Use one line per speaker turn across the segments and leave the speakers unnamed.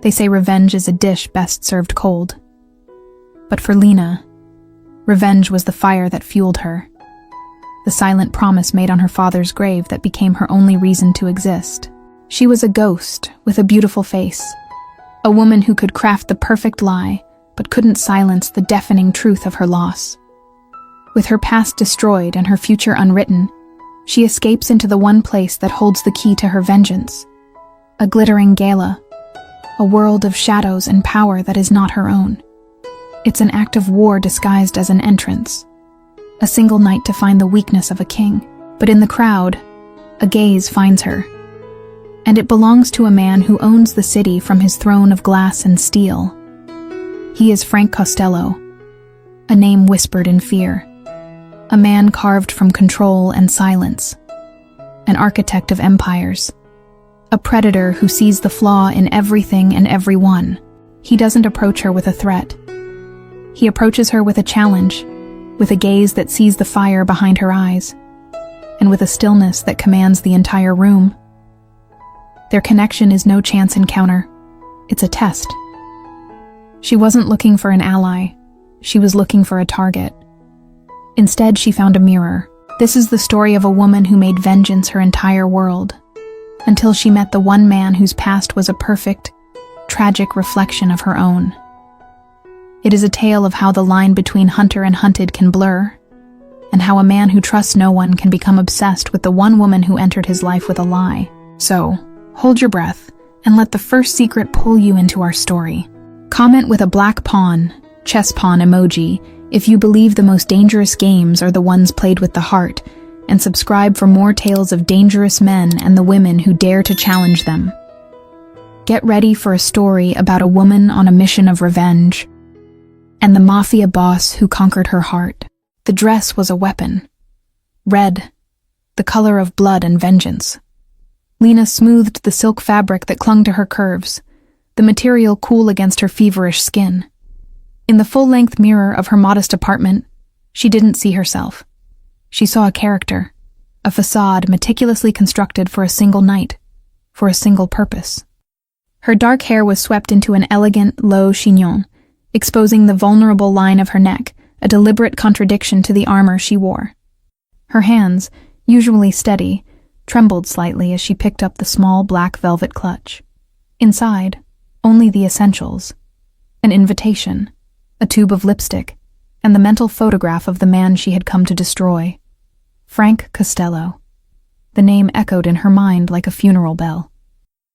They say revenge is a dish best served cold. But for Lena, revenge was the fire that fueled her, the silent promise made on her father's grave that became her only reason to exist. She was a ghost with a beautiful face, a woman who could craft the perfect lie but couldn't silence the deafening truth of her loss. With her past destroyed and her future unwritten, she escapes into the one place that holds the key to her vengeance, a glittering gala, a world of shadows and power that is not her own. It's an act of war disguised as an entrance, a single night to find the weakness of a king. But in the crowd, a gaze finds her, and it belongs to a man who owns the city from his throne of glass and steel. He is Frank Costello, a name whispered in fear, a man carved from control and silence, an architect of empires, a predator who sees the flaw in everything and everyone. He doesn't approach her with a threat. He approaches her with a challenge, with a gaze that sees the fire behind her eyes, and with a stillness that commands the entire room. Their connection is no chance encounter. It's a test. She wasn't looking for an ally. She was looking for a target. Instead, she found a mirror. This is the story of a woman who made vengeance her entire world, until she met the one man whose past was a perfect, tragic reflection of her own. It is a tale of how the line between hunter and hunted can blur, and how a man who trusts no one can become obsessed with the one woman who entered his life with a lie. So, hold your breath, and let the first secret pull you into our story. Comment with a black pawn, chess pawn emoji, if you believe the most dangerous games are the ones played with the heart, and subscribe for more tales of dangerous men and the women who dare to challenge them. Get ready for a story about a woman on a mission of revenge, and the mafia boss who conquered her heart. The dress was a weapon. Red, the color of blood and vengeance. Lena smoothed the silk fabric that clung to her curves, the material cool against her feverish skin. In the full-length mirror of her modest apartment, she didn't see herself. She saw a character, a facade meticulously constructed for a single night, for a single purpose. Her dark hair was swept into an elegant, low chignon, exposing the vulnerable line of her neck, a deliberate contradiction to the armor she wore. Her hands, usually steady, trembled slightly as she picked up the small black velvet clutch. Inside, only the essentials: an invitation, a tube of lipstick, and the mental photograph of the man she had come to destroy. Frank Costello. The name echoed in her mind like a funeral bell.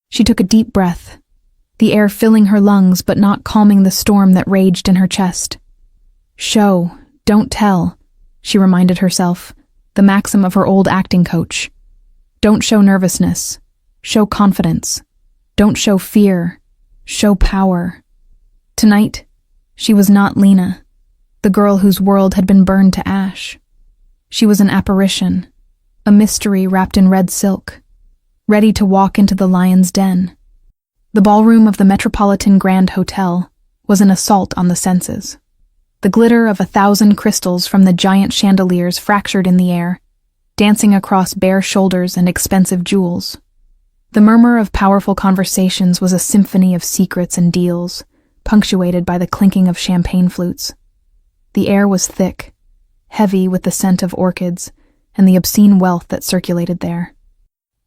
She took a deep breath, the air filling her lungs but not calming the storm that raged in her chest. Show, don't tell, she reminded herself, the maxim of her old acting coach. Don't show nervousness. Show confidence. Don't show fear. Show power. Tonight, she was not Lena, the girl whose world had been burned to ash. She was an apparition, a mystery wrapped in red silk, ready to walk into the lion's den. The ballroom of the Metropolitan Grand Hotel was an assault on the senses. The glitter of 1,000 crystals from the giant chandeliers fractured in the air, dancing across bare shoulders and expensive jewels. The murmur of powerful conversations was a symphony of secrets and deals, punctuated by the clinking of champagne flutes. The air was thick, heavy with the scent of orchids and the obscene wealth that circulated there.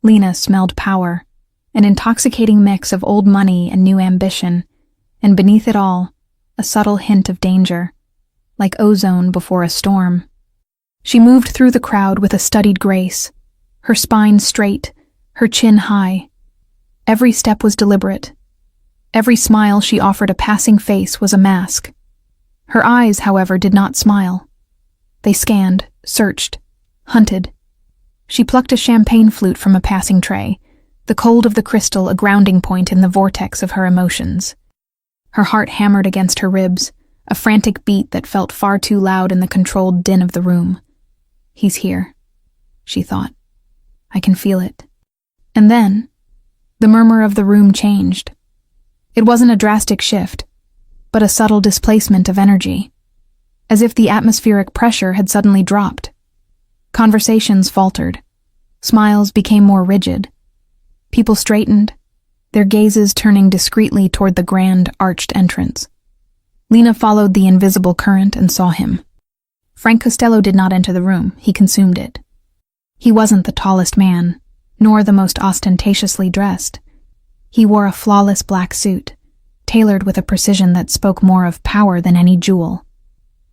Lena smelled power, an intoxicating mix of old money and new ambition, and beneath it all, a subtle hint of danger, like ozone before a storm. She moved through the crowd with a studied grace, her spine straight, her chin high. Every step was deliberate. Every smile she offered a passing face was a mask. Her eyes, however, did not smile. They scanned, searched, hunted. She plucked a champagne flute from a passing tray, the cold of the crystal a grounding point in the vortex of her emotions. Her heart hammered against her ribs, a frantic beat that felt far too loud in the controlled din of the room. He's here, she thought. I can feel it. And then, the murmur of the room changed. It wasn't a drastic shift, but a subtle displacement of energy, as if the atmospheric pressure had suddenly dropped. Conversations faltered. Smiles became more rigid. People straightened, their gazes turning discreetly toward the grand, arched entrance. Lena followed the invisible current and saw him. Frank Costello did not enter the room, he consumed it. He wasn't the tallest man, nor the most ostentatiously dressed. He wore a flawless black suit, tailored with a precision that spoke more of power than any jewel.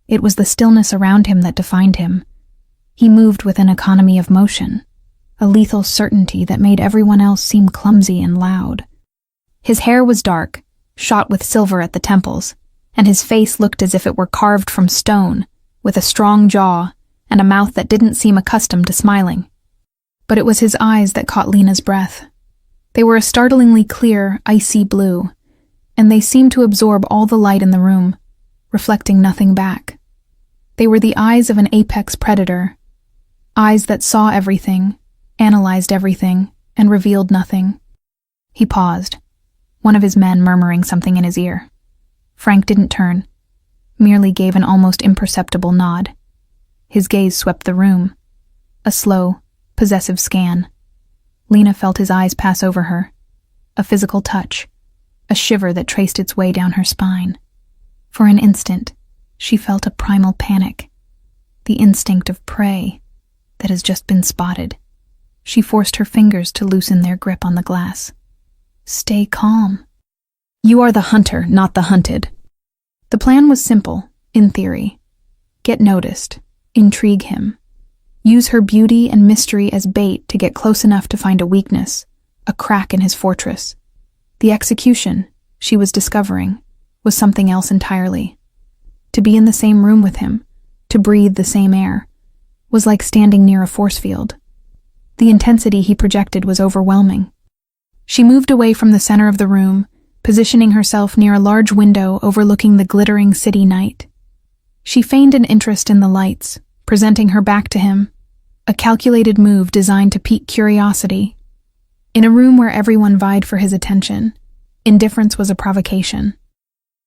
It was the stillness around him that defined him. He moved with an economy of motion, a lethal certainty that made everyone else seem clumsy and loud. His hair was dark, shot with silver at the temples, and his face looked as if it were carved from stone, with a strong jaw and a mouth that didn't seem accustomed to smiling. But it was his eyes that caught Lena's breath. They were a startlingly clear, icy blue, and they seemed to absorb all the light in the room, reflecting nothing back. They were the eyes of an apex predator, eyes that saw everything, analyzed everything, and revealed nothing. He paused, one of his men murmuring something in his ear. Frank didn't turn, merely gave an almost imperceptible nod. His gaze swept the room, a slow, possessive scan. Lena felt his eyes pass over her, a physical touch, a shiver that traced its way down her spine. For an instant, she felt a primal panic, the instinct of prey that has just been spotted. She forced her fingers to loosen their grip on the glass. Stay calm. You are the hunter, not the hunted. The plan was simple, in theory. Get noticed, intrigue him. Use her beauty and mystery as bait to get close enough to find a weakness, a crack in his fortress. The execution, she was discovering, was something else entirely. To be in the same room with him, to breathe the same air, was like standing near a force field. The intensity he projected was overwhelming. She moved away from the center of the room, positioning herself near a large window overlooking the glittering city night. She feigned an interest in the lights, presenting her back to him, a calculated move designed to pique curiosity. In a room where everyone vied for his attention, indifference was a provocation.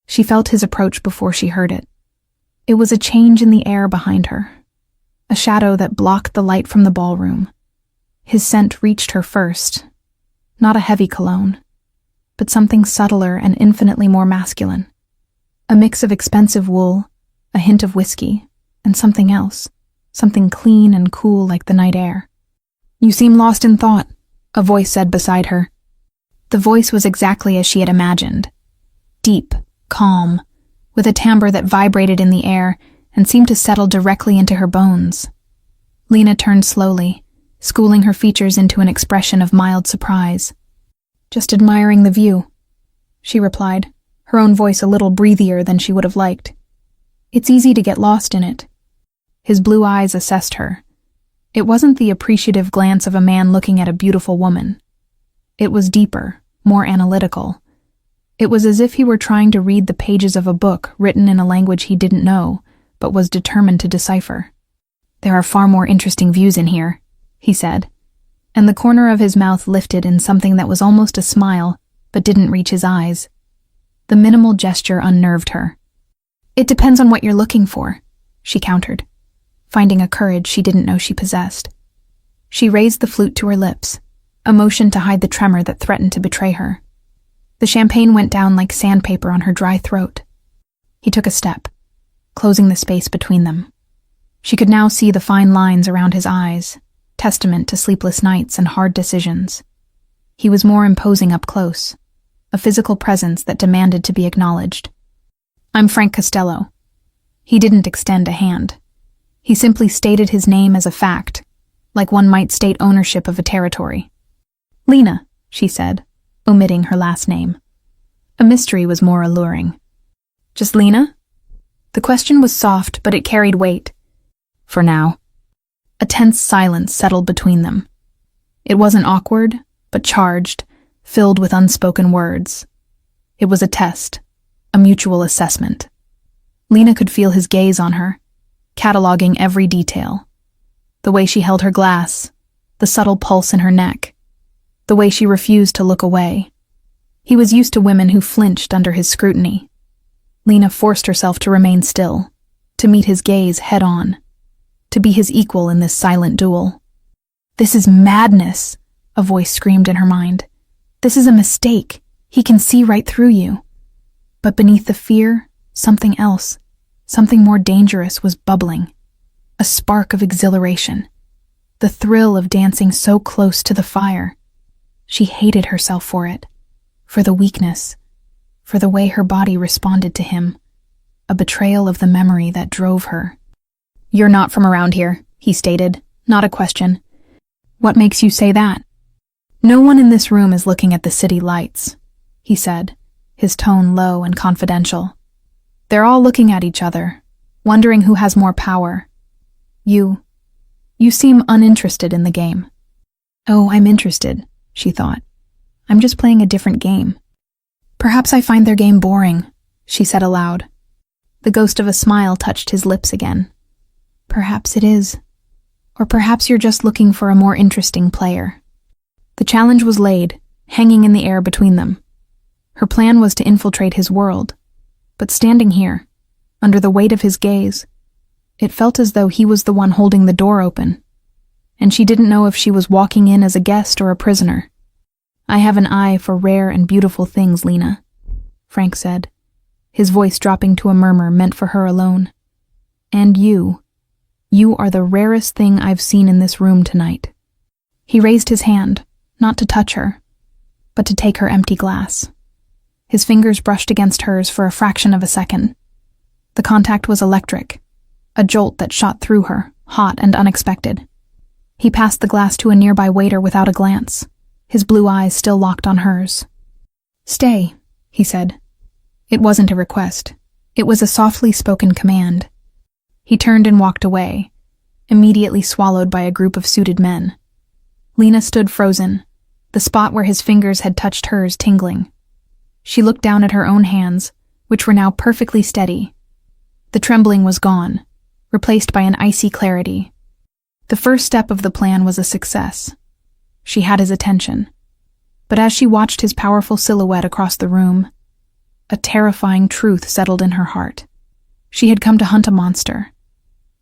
She felt his approach before she heard it. It was a change in the air behind her, a shadow that blocked the light from the ballroom. His scent reached her first, not a heavy cologne, but something subtler and infinitely more masculine. A mix of expensive wool, a hint of whiskey, and something else, something clean and cool like the night air. You seem lost in thought, a voice said beside her. The voice was exactly as she had imagined. Deep, calm, with a timbre that vibrated in the air and seemed to settle directly into her bones. Lena turned slowly, schooling her features into an expression of mild surprise. Just admiring the view, she replied, her own voice a little breathier than she would have liked. It's easy to get lost in it. His blue eyes assessed her. It wasn't the appreciative glance of a man looking at a beautiful woman. It was deeper, more analytical. It was as if he were trying to read the pages of a book written in a language he didn't know, but was determined to decipher. There are far more interesting views in here, he said, and the corner of his mouth lifted in something that was almost a smile, but didn't reach his eyes. The minimal gesture unnerved her. It depends on what you're looking for, she countered, finding a courage she didn't know she possessed. She raised the flute to her lips, a motion to hide the tremor that threatened to betray her. The champagne went down like sandpaper on her dry throat. He took a step, closing the space between them. She could now see the fine lines around his eyes, testament to sleepless nights and hard decisions. He was more imposing up close, a physical presence that demanded to be acknowledged. I'm Frank Costello. He didn't extend a hand. He simply stated his name as a fact, like one might state ownership of a territory. Lena, she said, omitting her last name. A mystery was more alluring. Just Lena? The question was soft, but it carried weight. For now. A tense silence settled between them. It wasn't awkward, but charged, filled with unspoken words. It was a test, a mutual assessment. Lena could feel his gaze on her, cataloging every detail. The way she held her glass, the subtle pulse in her neck, the way she refused to look away. He was used to women who flinched under his scrutiny. Lena forced herself to remain still, to meet his gaze head-on, to be his equal in this silent duel. This is madness, a voice screamed in her mind. This is a mistake. He can see right through you. But beneath the fear, something else, something more dangerous was bubbling. A spark of exhilaration. The thrill of dancing so close to the fire. She hated herself for it, for the weakness, for the way her body responded to him, a betrayal of the memory that drove her. "You're not from around here," he stated, not a question. "What makes you say that?" "No one in this room is looking at the city lights," he said, his tone low and confidential. "They're all looking at each other, wondering who has more power. You seem uninterested in the game." "Oh, I'm interested," she thought. "I'm just playing a different game." "Perhaps I find their game boring," she said aloud. The ghost of a smile touched his lips again. "Perhaps it is. Or perhaps you're just looking for a more interesting player." The challenge was laid, hanging in the air between them. Her plan was to infiltrate his world, but standing here, under the weight of his gaze, it felt as though he was the one holding the door open, and she didn't know if she was walking in as a guest or a prisoner. "I have an eye for rare and beautiful things, Lena," Frank said, his voice dropping to a murmur meant for her alone. "And you are the rarest thing I've seen in this room tonight." He raised his hand, not to touch her, but to take her empty glass. His fingers brushed against hers for a fraction of a second. The contact was electric, a jolt that shot through her, hot and unexpected. He passed the glass to a nearby waiter without a glance, his blue eyes still locked on hers. "Stay," he said. It wasn't a request. It was a softly spoken command. He turned and walked away, immediately swallowed by a group of suited men. Lena stood frozen, the spot where his fingers had touched hers tingling. She looked down at her own hands, which were now perfectly steady. The trembling was gone, replaced by an icy clarity. The first step of the plan was a success. She had his attention. But as she watched his powerful silhouette across the room, a terrifying truth settled in her heart. She had come to hunt a monster,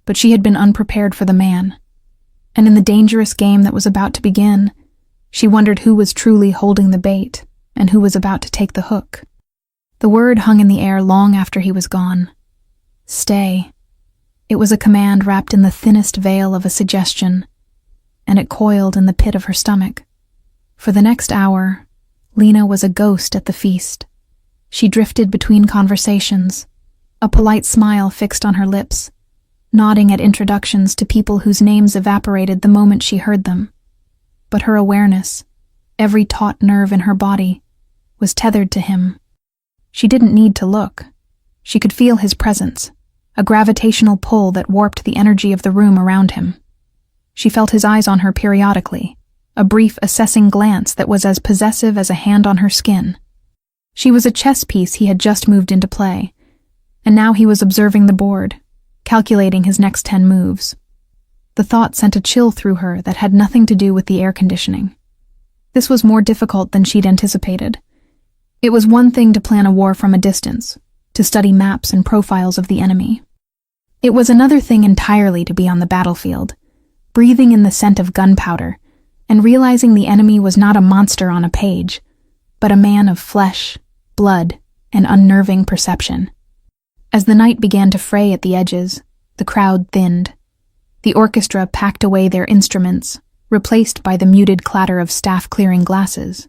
but she had been unprepared for the man. And in the dangerous game that was about to begin, she wondered who was truly holding the bait and who was about to take the hook. The word hung in the air long after he was gone. Stay. It was a command wrapped in the thinnest veil of a suggestion, and it coiled in the pit of her stomach. For the next hour, Lena was a ghost at the feast. She drifted between conversations, a polite smile fixed on her lips, nodding at introductions to people whose names evaporated the moment she heard them. But her awareness, every taut nerve in her body, was tethered to him. She didn't need to look. She could feel his presence, a gravitational pull that warped the energy of the room around him. She felt his eyes on her periodically, a brief assessing glance that was as possessive as a hand on her skin. She was a chess piece he had just moved into play, and now he was observing the board, calculating his next 10 moves. The thought sent a chill through her that had nothing to do with the air conditioning. This was more difficult than she'd anticipated. It was one thing to plan a war from a distance, to study maps and profiles of the enemy. It was another thing entirely to be on the battlefield, breathing in the scent of gunpowder, and realizing the enemy was not a monster on a page, but a man of flesh, blood, and unnerving perception. As the night began to fray at the edges, the crowd thinned. The orchestra packed away their instruments, replaced by the muted clatter of staff clearing glasses.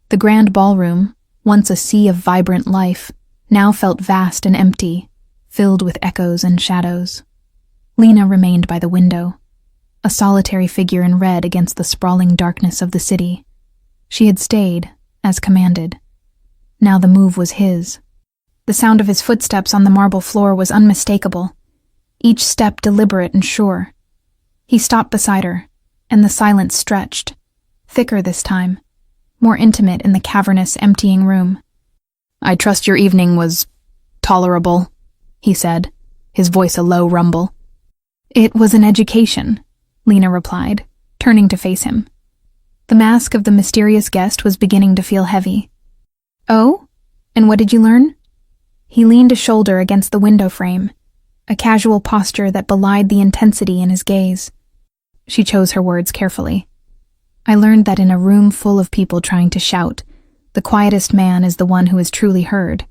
The grand ballroom, once a sea of vibrant life, now felt vast and empty, filled with echoes and shadows. Lena remained by the window, a solitary figure in red against the sprawling darkness of the city. She had stayed, as commanded. Now the move was his. The sound of his footsteps on the marble floor was unmistakable, each step deliberate and sure. He stopped beside her, and the silence stretched, thicker this time, more intimate in the cavernous, emptying room. "I trust your evening was tolerable," he said, his voice a low rumble. "It was an education," Lena replied, turning to face him. The mask of the mysterious guest was beginning to feel heavy. "Oh? And what did you learn?" He leaned a shoulder against the window frame, a casual posture that belied the intensity in his gaze. She chose her words carefully. I learned that in a room full of people trying to shout, the quietest man is the one who is truly heard.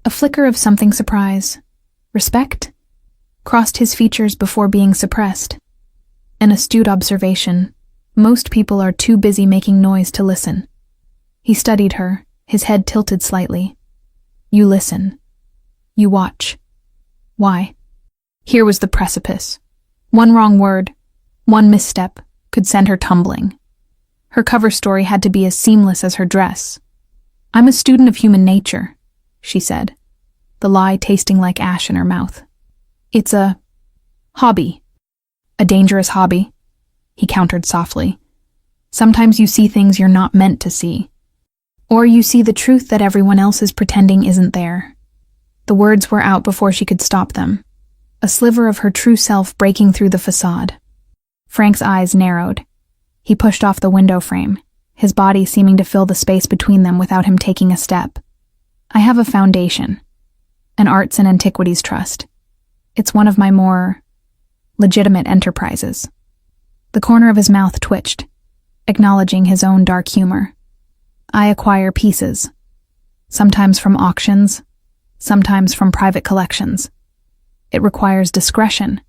A flicker of something surprise, respect, crossed his features before being suppressed. An astute observation. Most people are too busy making noise to listen. He studied her, his head tilted slightly. You listen. You watch. Why? Here was the precipice. One wrong word, one misstep, could send her tumbling. Her cover story had to be as seamless as her dress. I'm a student of human nature, she said, the lie tasting like ash in her mouth. It's a hobby. A dangerous hobby, he countered softly. Sometimes you see things you're not meant to see. Or you see the truth that everyone else is pretending isn't there. The words were out before she could stop them, a sliver of her true self breaking through the facade. Frank's eyes narrowed. He pushed off the window frame, his body seeming to fill the space between them without him taking a step. I have a foundation, an arts and antiquities trust. It's one of my more legitimate enterprises. The corner of his mouth twitched, acknowledging his own dark humor. I acquire pieces, sometimes from auctions, sometimes from private collections. It requires discretion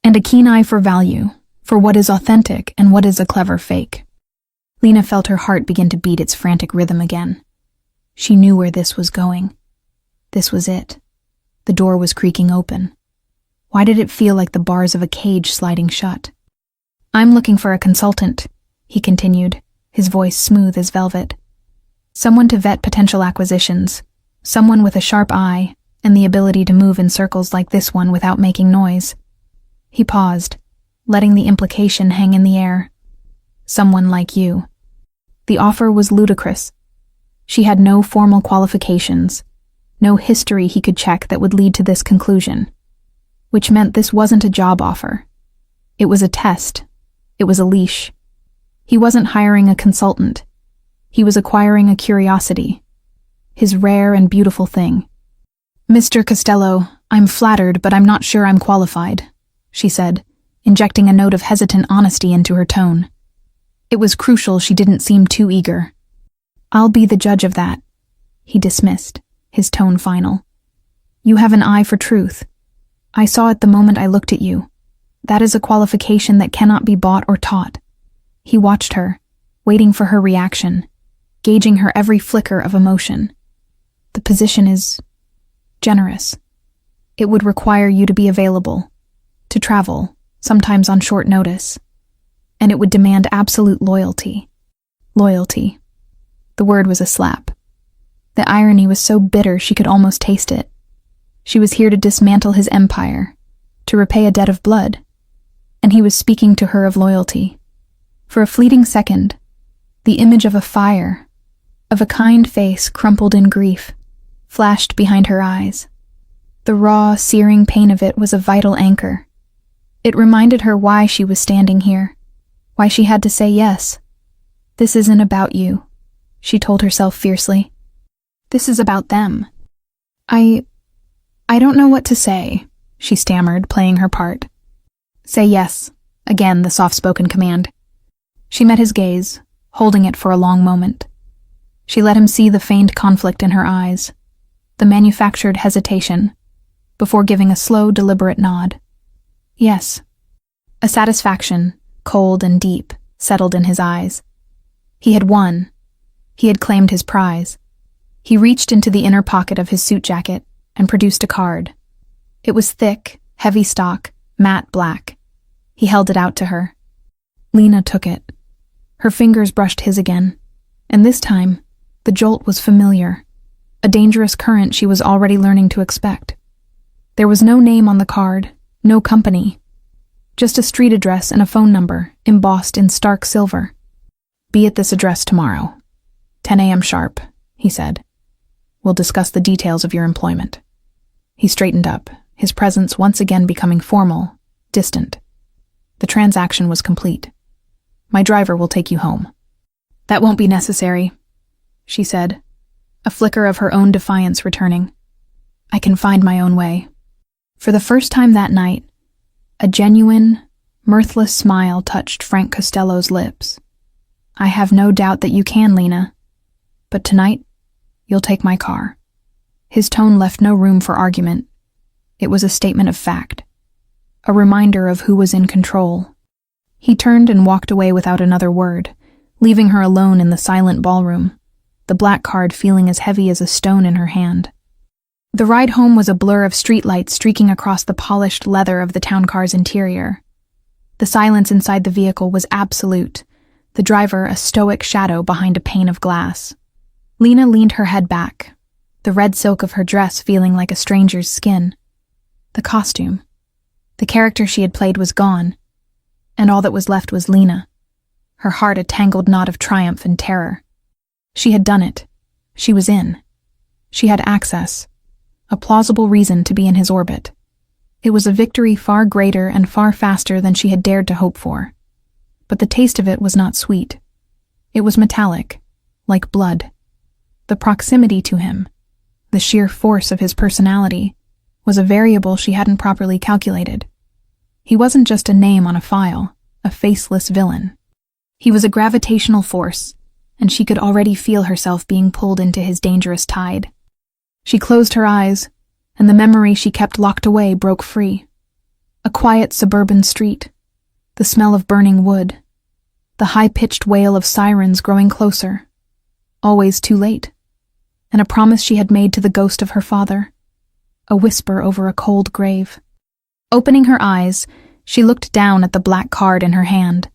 and a keen eye for value, for what is authentic and what is a clever fake. Lena felt her heart begin to beat its frantic rhythm again. She knew where this was going. This was it. The door was creaking open. Why did it feel like the bars of a cage sliding shut? I'm looking for a consultant, he continued, his voice smooth as velvet. Someone to vet potential acquisitions, someone with a sharp eye and the ability to move in circles like this one without making noise. He paused, letting the implication hang in the air. Someone like you. The offer was ludicrous. She had no formal qualifications, no history he could check that would lead to this conclusion, which meant this wasn't a job offer. It was a test. It was a leash. He wasn't hiring a consultant. He was acquiring a curiosity, his rare and beautiful thing. Mr. Costello, I'm flattered, but I'm not sure I'm qualified, she said, injecting a note of hesitant honesty into her tone. It was crucial she didn't seem too eager. I'll be the judge of that, he dismissed, his tone final. You have an eye for truth. I saw it the moment I looked at you. That is a qualification that cannot be bought or taught. He watched her, waiting for her reaction, gauging her every flicker of emotion. The position is generous. It would require you to be available, to travel, sometimes on short notice, and it would demand absolute loyalty. Loyalty. The word was a slap. The irony was so bitter she could almost taste it. She was here to dismantle his empire, to repay a debt of blood, and he was speaking to her of loyalty. For a fleeting second, the image of a fire, of a kind face crumpled in grief, flashed behind her eyes. The raw, searing pain of it was a vital anchor. It reminded her why she was standing here, why she had to say yes. This isn't about you, she told herself fiercely. This is about them. I don't know what to say, she stammered, playing her part. Say yes, again the soft-spoken command. She met his gaze, holding it for a long moment. She let him see the feigned conflict in her eyes, the manufactured hesitation, before giving a slow, deliberate nod. Yes. A satisfaction, cold and deep, settled in his eyes. He had won. He had claimed his prize. He reached into the inner pocket of his suit jacket and produced a card. It was thick, heavy stock, matte black. He held it out to her. Lena took it. Her fingers brushed his again, and this time, the jolt was familiar, a dangerous current she was already learning to expect. There was no name on the card, no company, just a street address and a phone number embossed in stark silver. Be at this address tomorrow, 10 a.m. sharp, he said. We'll discuss the details of your employment. He straightened up, his presence once again becoming formal, distant. The transaction was complete. My driver will take you home. That won't be necessary, she said, a flicker of her own defiance returning. I can find my own way. For the first time that night, a genuine, mirthless smile touched Frank Costello's lips. I have no doubt that you can, Lena. But tonight, you'll take my car. His tone left no room for argument. It was a statement of fact. A reminder of who was in control. He turned and walked away without another word, leaving her alone in the silent ballroom, the black card feeling as heavy as a stone in her hand. The ride home was a blur of streetlights streaking across the polished leather of the town car's interior. The silence inside the vehicle was absolute, the driver a stoic shadow behind a pane of glass. Lena leaned her head back, the red silk of her dress feeling like a stranger's skin. The costume, the character she had played was gone, and all that was left was Lena, her heart a tangled knot of triumph and terror. She had done it. She was in. She had access, a plausible reason to be in his orbit. It was a victory far greater and far faster than she had dared to hope for. But the taste of it was not sweet. It was metallic, like blood. The proximity to him, the sheer force of his personality, was a variable she hadn't properly calculated. He wasn't just a name on a file, a faceless villain. He was a gravitational force, and she could already feel herself being pulled into his dangerous tide. She closed her eyes, and the memory she kept locked away broke free. A quiet suburban street, the smell of burning wood, the high-pitched wail of sirens growing closer, always too late, and a promise she had made to the ghost of her father, a whisper over a cold grave. Opening her eyes, she looked down at the black card in her hand.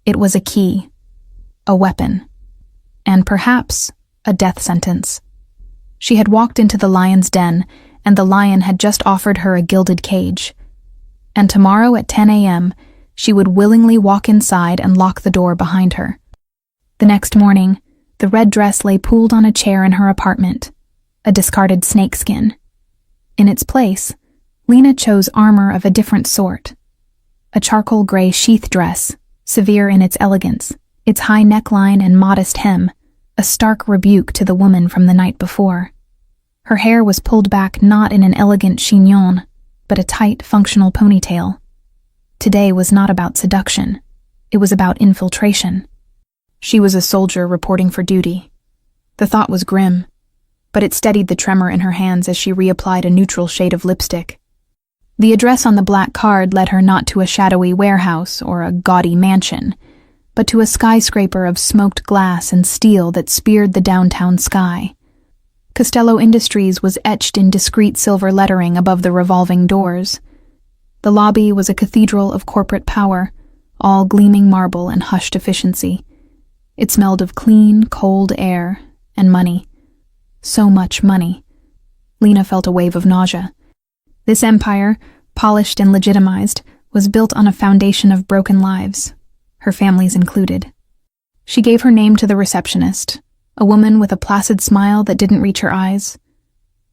It was a key, a weapon, and perhaps a death sentence. She had walked into the lion's den, and the lion had just offered her a gilded cage. And tomorrow at 10 a.m., she would willingly walk inside and lock the door behind her. The next morning, the red dress lay pooled on a chair in her apartment, a discarded snakeskin. In its place, Lena chose armor of a different sort. A charcoal gray sheath dress, severe in its elegance, its high neckline and modest hem, a stark rebuke to the woman from the night before. Her hair was pulled back not in an elegant chignon, but a tight, functional ponytail. Today was not about seduction. It was about infiltration. She was a soldier reporting for duty. The thought was grim, but it steadied the tremor in her hands as she reapplied a neutral shade of lipstick. The address on the black card led her not to a shadowy warehouse or a gaudy mansion, but to a skyscraper of smoked glass and steel that speared the downtown sky. Costello Industries was etched in discreet silver lettering above the revolving doors. The lobby was a cathedral of corporate power, all gleaming marble and hushed efficiency. It smelled of clean, cold air and money. So much money. Lena felt a wave of nausea. This empire, polished and legitimized, was built on a foundation of broken lives, her family's included. She gave her name to the receptionist, a woman with a placid smile that didn't reach her eyes.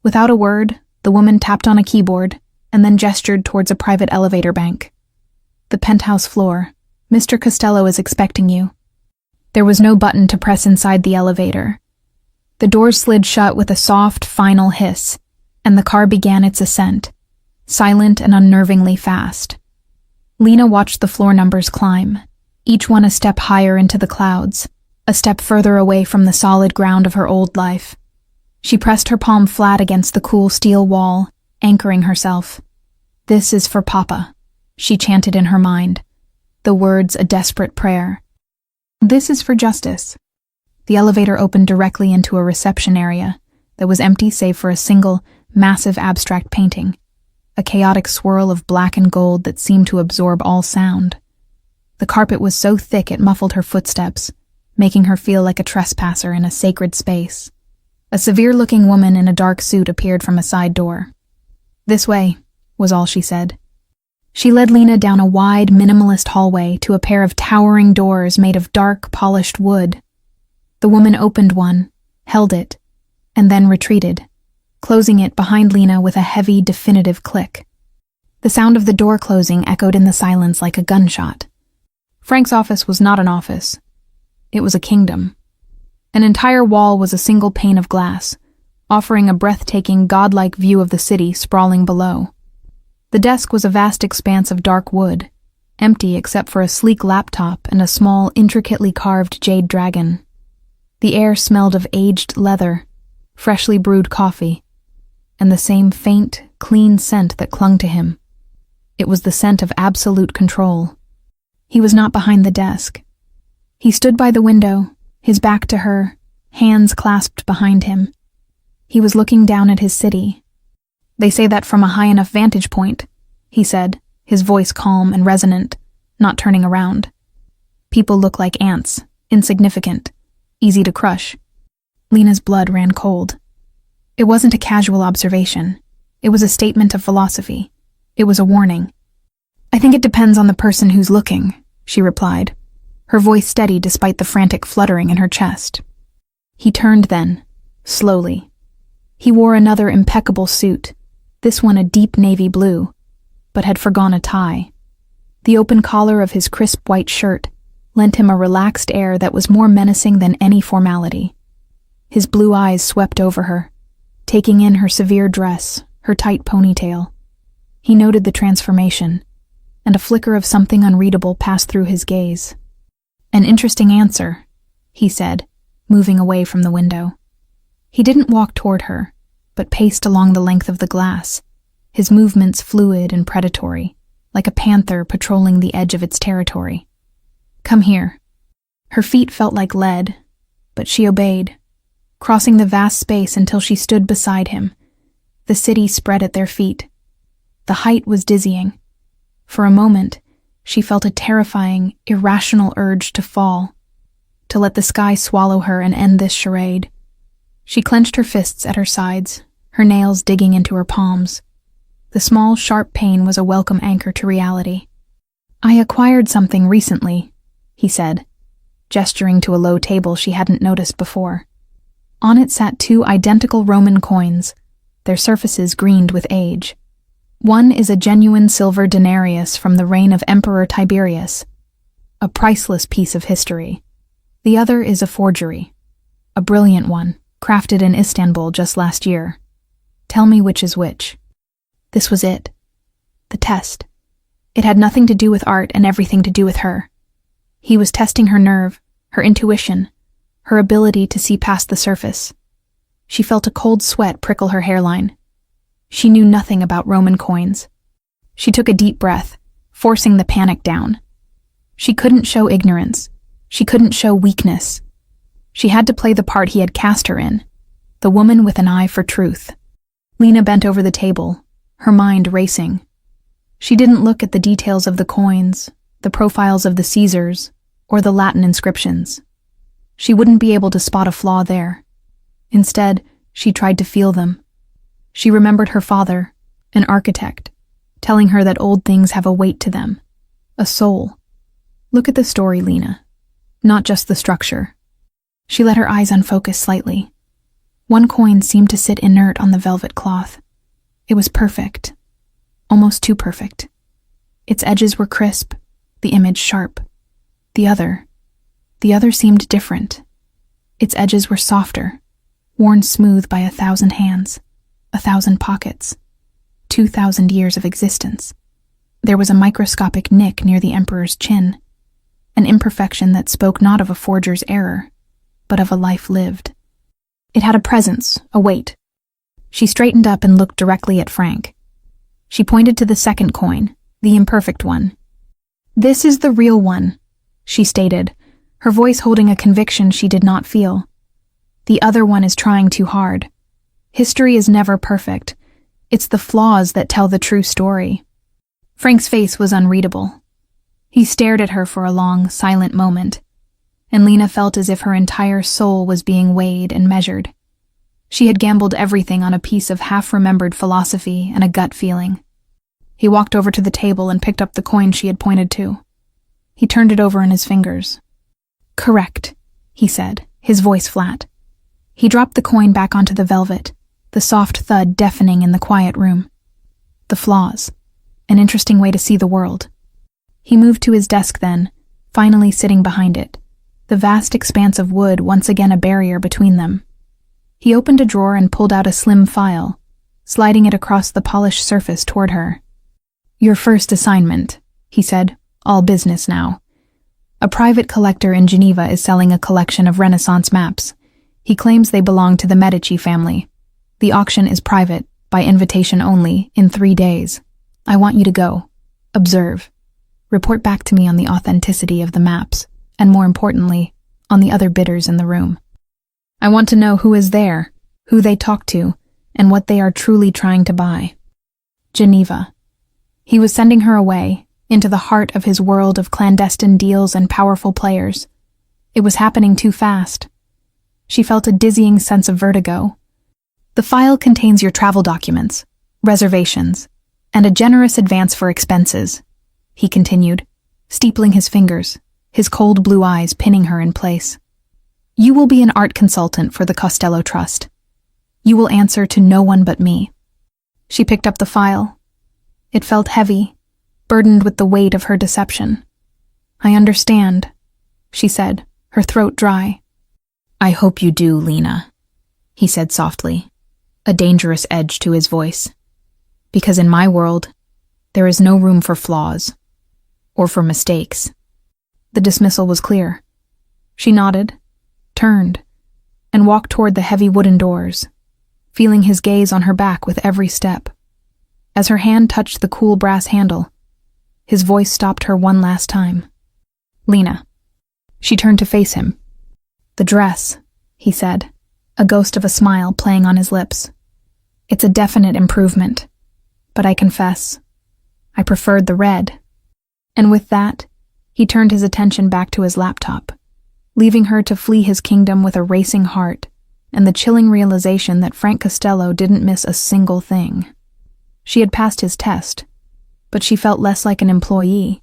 Without a word, the woman tapped on a keyboard and then gestured towards a private elevator bank. The penthouse floor. Mr. Costello is expecting you. There was no button to press inside the elevator. The doors slid shut with a soft, final hiss, and the car began its ascent, silent and unnervingly fast. Lena watched the floor numbers climb, each one a step higher into the clouds, a step further away from the solid ground of her old life. She pressed her palm flat against the cool steel wall, anchoring herself. "This is for Papa," she chanted in her mind, the words a desperate prayer. "This is for justice." The elevator opened directly into a reception area that was empty save for a single, massive abstract painting, a chaotic swirl of black and gold that seemed to absorb all sound. The carpet was so thick it muffled her footsteps, making her feel like a trespasser in a sacred space. A severe-looking woman in a dark suit appeared from a side door. "This way," was all she said. She led Lena down a wide, minimalist hallway to a pair of towering doors made of dark, polished wood. The woman opened one, held it, and then retreated, closing it behind Lena with a heavy, definitive click. The sound of the door closing echoed in the silence like a gunshot. Frank's office was not an office. It was a kingdom. An entire wall was a single pane of glass, offering a breathtaking, godlike view of the city sprawling below. The desk was a vast expanse of dark wood, empty except for a sleek laptop and a small, intricately carved jade dragon. The air smelled of aged leather, freshly brewed coffee, and the same faint, clean scent that clung to him. It was the scent of absolute control. He was not behind the desk. He stood by the window, his back to her, hands clasped behind him. He was looking down at his city. "They say that from a high enough vantage point," he said, his voice calm and resonant, not turning around. "People look like ants, insignificant, easy to crush." Lena's blood ran cold. It wasn't a casual observation. It was a statement of philosophy. It was a warning. "I think it depends on the person who's looking," she replied, her voice steady despite the frantic fluttering in her chest. He turned then, slowly. He wore another impeccable suit, this one a deep navy blue, but had forgone a tie. The open collar of his crisp white shirt lent him a relaxed air that was more menacing than any formality. His blue eyes swept over her, taking in her severe dress, her tight ponytail. He noted the transformation, and a flicker of something unreadable passed through his gaze. "An interesting answer," he said, moving away from the window. He didn't walk toward her, but paced along the length of the glass, his movements fluid and predatory, like a panther patrolling the edge of its territory. "Come here." Her feet felt like lead, but she obeyed, crossing the vast space until she stood beside him, the city spread at their feet. The height was dizzying. For a moment, she felt a terrifying, irrational urge to fall, to let the sky swallow her and end this charade. She clenched her fists at her sides, her nails digging into her palms. The small, sharp pain was a welcome anchor to reality. "I acquired something recently," he said, gesturing to a low table she hadn't noticed before. On it sat 2 identical Roman coins, their surfaces greened with age. One is a genuine silver denarius from the reign of Emperor Tiberius, a priceless piece of history. The other is a forgery, a brilliant one, crafted in Istanbul just last year. Tell me which is which. This was it. The test. It had nothing to do with art and everything to do with her. He was testing her nerve, her intuition, her ability to see past the surface. She felt a cold sweat prickle her hairline. She knew nothing about Roman coins. She took a deep breath, forcing the panic down. She couldn't show ignorance. She couldn't show weakness. She had to play the part he had cast her in, the woman with an eye for truth. Lena bent over the table, her mind racing. She didn't look at the details of the coins, the profiles of the Caesars, or the Latin inscriptions. She wouldn't be able to spot a flaw there. Instead, she tried to feel them. She remembered her father, an architect, telling her that old things have a weight to them, a soul. Look at the story, Lena, not just the structure. She let her eyes unfocus slightly. One coin seemed to sit inert on the velvet cloth. It was perfect, almost too perfect. Its edges were crisp, the image sharp. The other seemed different. Its edges were softer, worn smooth by 1,000 hands, 1,000 pockets, 2,000 years of existence. There was a microscopic nick near the emperor's chin, an imperfection that spoke not of a forger's error, but of a life lived. It had a presence, a weight. She straightened up and looked directly at Frank. She pointed to the second coin, the imperfect one. "This is the real one," she stated, her voice holding a conviction she did not feel. "The other one is trying too hard. History is never perfect. It's the flaws that tell the true story." Frank's face was unreadable. He stared at her for a long, silent moment, and Lena felt as if her entire soul was being weighed and measured. She had gambled everything on a piece of half-remembered philosophy and a gut feeling. He walked over to the table and picked up the coin she had pointed to. He turned it over in his fingers. "Correct," he said, his voice flat. He dropped the coin back onto the velvet, the soft thud deafening in the quiet room. The flaws. An interesting way to see the world. He moved to his desk then, finally sitting behind it, the vast expanse of wood once again a barrier between them. He opened a drawer and pulled out a slim file, sliding it across the polished surface toward her. "Your first assignment," he said, all business now. A private collector in Geneva is selling a collection of Renaissance maps. He claims they belong to the Medici family. The auction is private, by invitation only, in 3 days. I want you to go. Observe. Report back to me on the authenticity of the maps, and more importantly, on the other bidders in the room. I want to know who is there, who they talk to, and what they are truly trying to buy. Geneva. He was sending her away, into the heart of his world of clandestine deals and powerful players. It was happening too fast. She felt a dizzying sense of vertigo. The file contains your travel documents, reservations, and a generous advance for expenses, he continued, steepling his fingers, his cold blue eyes pinning her in place. You will be an art consultant for the Costello Trust. You will answer to no one but me. She picked up the file. It felt heavy, burdened with the weight of her deception. I understand, she said, her throat dry. I hope you do, Lena, he said softly, a dangerous edge to his voice. Because in my world, there is no room for flaws, or for mistakes. The dismissal was clear. She nodded, turned, and walked toward the heavy wooden doors, feeling his gaze on her back with every step. As her hand touched the cool brass handle, his voice stopped her one last time. Lena. She turned to face him. The dress, he said, a ghost of a smile playing on his lips. It's a definite improvement, but I confess, I preferred the red. And with that, he turned his attention back to his laptop, leaving her to flee his kingdom with a racing heart and the chilling realization that Frank Costello didn't miss a single thing. She had passed his test, but she felt less like an employee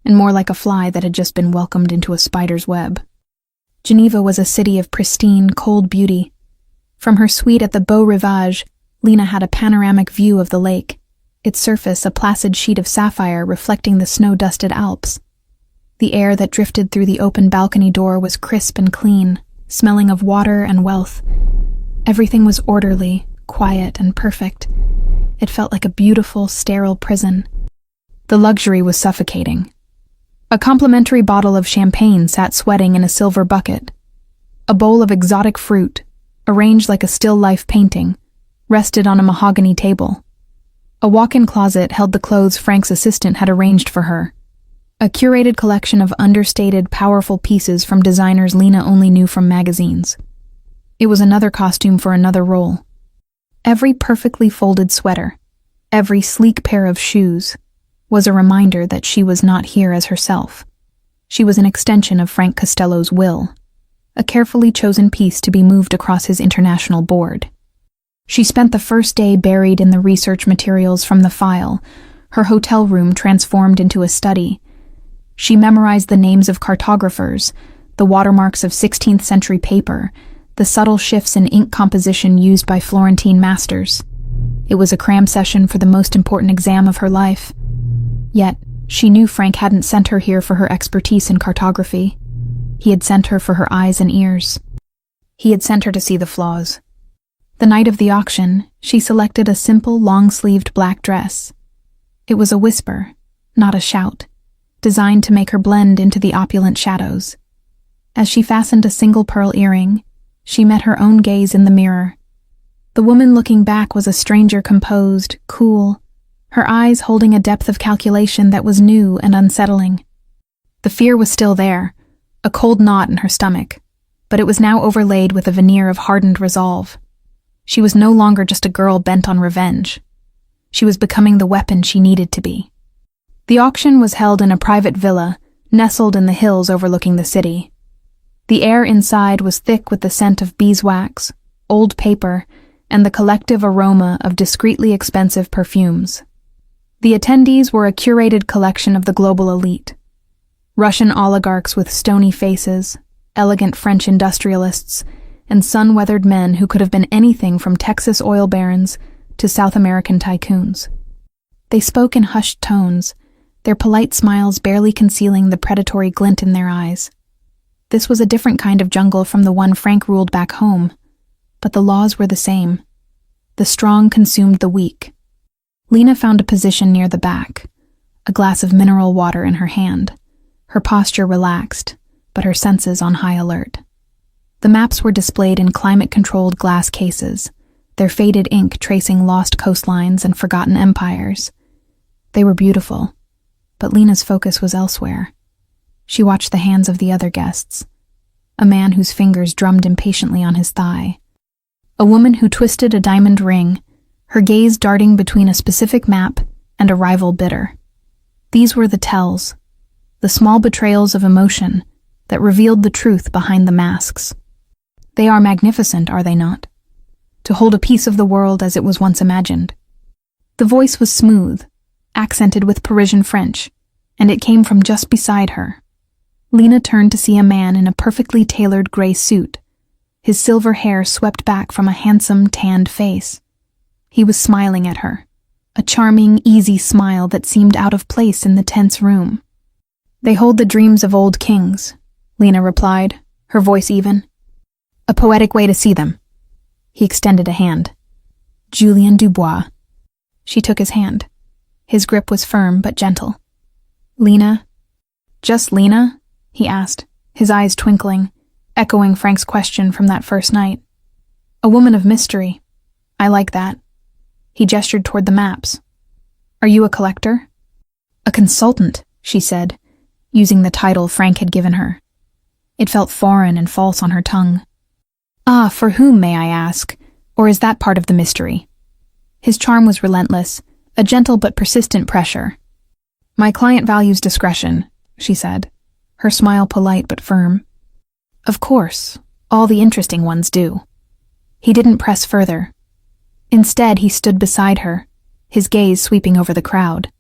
and more like a fly that had just been welcomed into a spider's web. Geneva was a city of pristine, cold beauty. From her suite at the Beau Rivage, Lena had a panoramic view of the lake, its surface a placid sheet of sapphire reflecting the snow-dusted Alps. The air that drifted through the open balcony door was crisp and clean, smelling of water and wealth. Everything was orderly, quiet, and perfect. It felt like a beautiful, sterile prison. The luxury was suffocating. A complimentary bottle of champagne sat sweating in a silver bucket. A bowl of exotic fruit, arranged like a still-life painting, rested on a mahogany table. A walk-in closet held the clothes Frank's assistant had arranged for her. A curated collection of understated, powerful pieces from designers Lena only knew from magazines. It was another costume for another role. Every perfectly folded sweater, every sleek pair of shoes, was a reminder that she was not here as herself. She was an extension of Frank Costello's will, a carefully chosen piece to be moved across his international board. She spent the first day buried in the research materials from the file, her hotel room transformed into a study. She memorized the names of cartographers, the watermarks of 16th century paper, the subtle shifts in ink composition used by Florentine masters. It was a cram session for the most important exam of her life. Yet, she knew Frank hadn't sent her here for her expertise in cartography. He had sent her for her eyes and ears. He had sent her to see the flaws. The night of the auction, she selected a simple, long-sleeved black dress. It was a whisper, not a shout, designed to make her blend into the opulent shadows. As she fastened a single pearl earring, she met her own gaze in the mirror. The woman looking back was a stranger, composed, cool, her eyes holding a depth of calculation that was new and unsettling. The fear was still there, a cold knot in her stomach, but it was now overlaid with a veneer of hardened resolve. She was no longer just a girl bent on revenge. She was becoming the weapon she needed to be. The auction was held in a private villa, nestled in the hills overlooking the city. The air inside was thick with the scent of beeswax, old paper, and the collective aroma of discreetly expensive perfumes. The attendees were a curated collection of the global elite. Russian oligarchs with stony faces, elegant French industrialists, and sun-weathered men who could have been anything from Texas oil barons to South American tycoons. They spoke in hushed tones, their polite smiles barely concealing the predatory glint in their eyes. This was a different kind of jungle from the one Frank ruled back home, but the laws were the same. The strong consumed the weak. Lena found a position near the back, a glass of mineral water in her hand, her posture relaxed, but her senses on high alert. The maps were displayed in climate-controlled glass cases, their faded ink tracing lost coastlines and forgotten empires. They were beautiful, but Lena's focus was elsewhere. She watched the hands of the other guests, a man whose fingers drummed impatiently on his thigh, a woman who twisted a diamond ring, her gaze darting between a specific map and a rival bidder. These were the tells, the small betrayals of emotion that revealed the truth behind the masks. They are magnificent, are they not? To hold a piece of the world as it was once imagined. The voice was smooth, accented with Parisian French, and it came from just beside her. Lena turned to see a man in a perfectly tailored gray suit, his silver hair swept back from a handsome, tanned face. He was smiling at her, a charming, easy smile that seemed out of place in the tense room. "They hold the dreams of old kings," Lena replied, her voice even. "A poetic way to see them." He extended a hand. "Julien Dubois." She took his hand. His grip was firm but gentle. "Lena?" "Just Lena?" he asked, his eyes twinkling, echoing Frank's question from that first night. "A woman of mystery. I like that." He gestured toward the maps. "Are you a collector?" "A consultant," she said, using the title Frank had given her. It felt foreign and false on her tongue. "Ah, for whom, may I ask? Or is that part of the mystery?" His charm was relentless, a gentle but persistent pressure. "My client values discretion," she said, her smile polite but firm. "Of course, all the interesting ones do." He didn't press further. Instead, he stood beside her, his gaze sweeping over the crowd.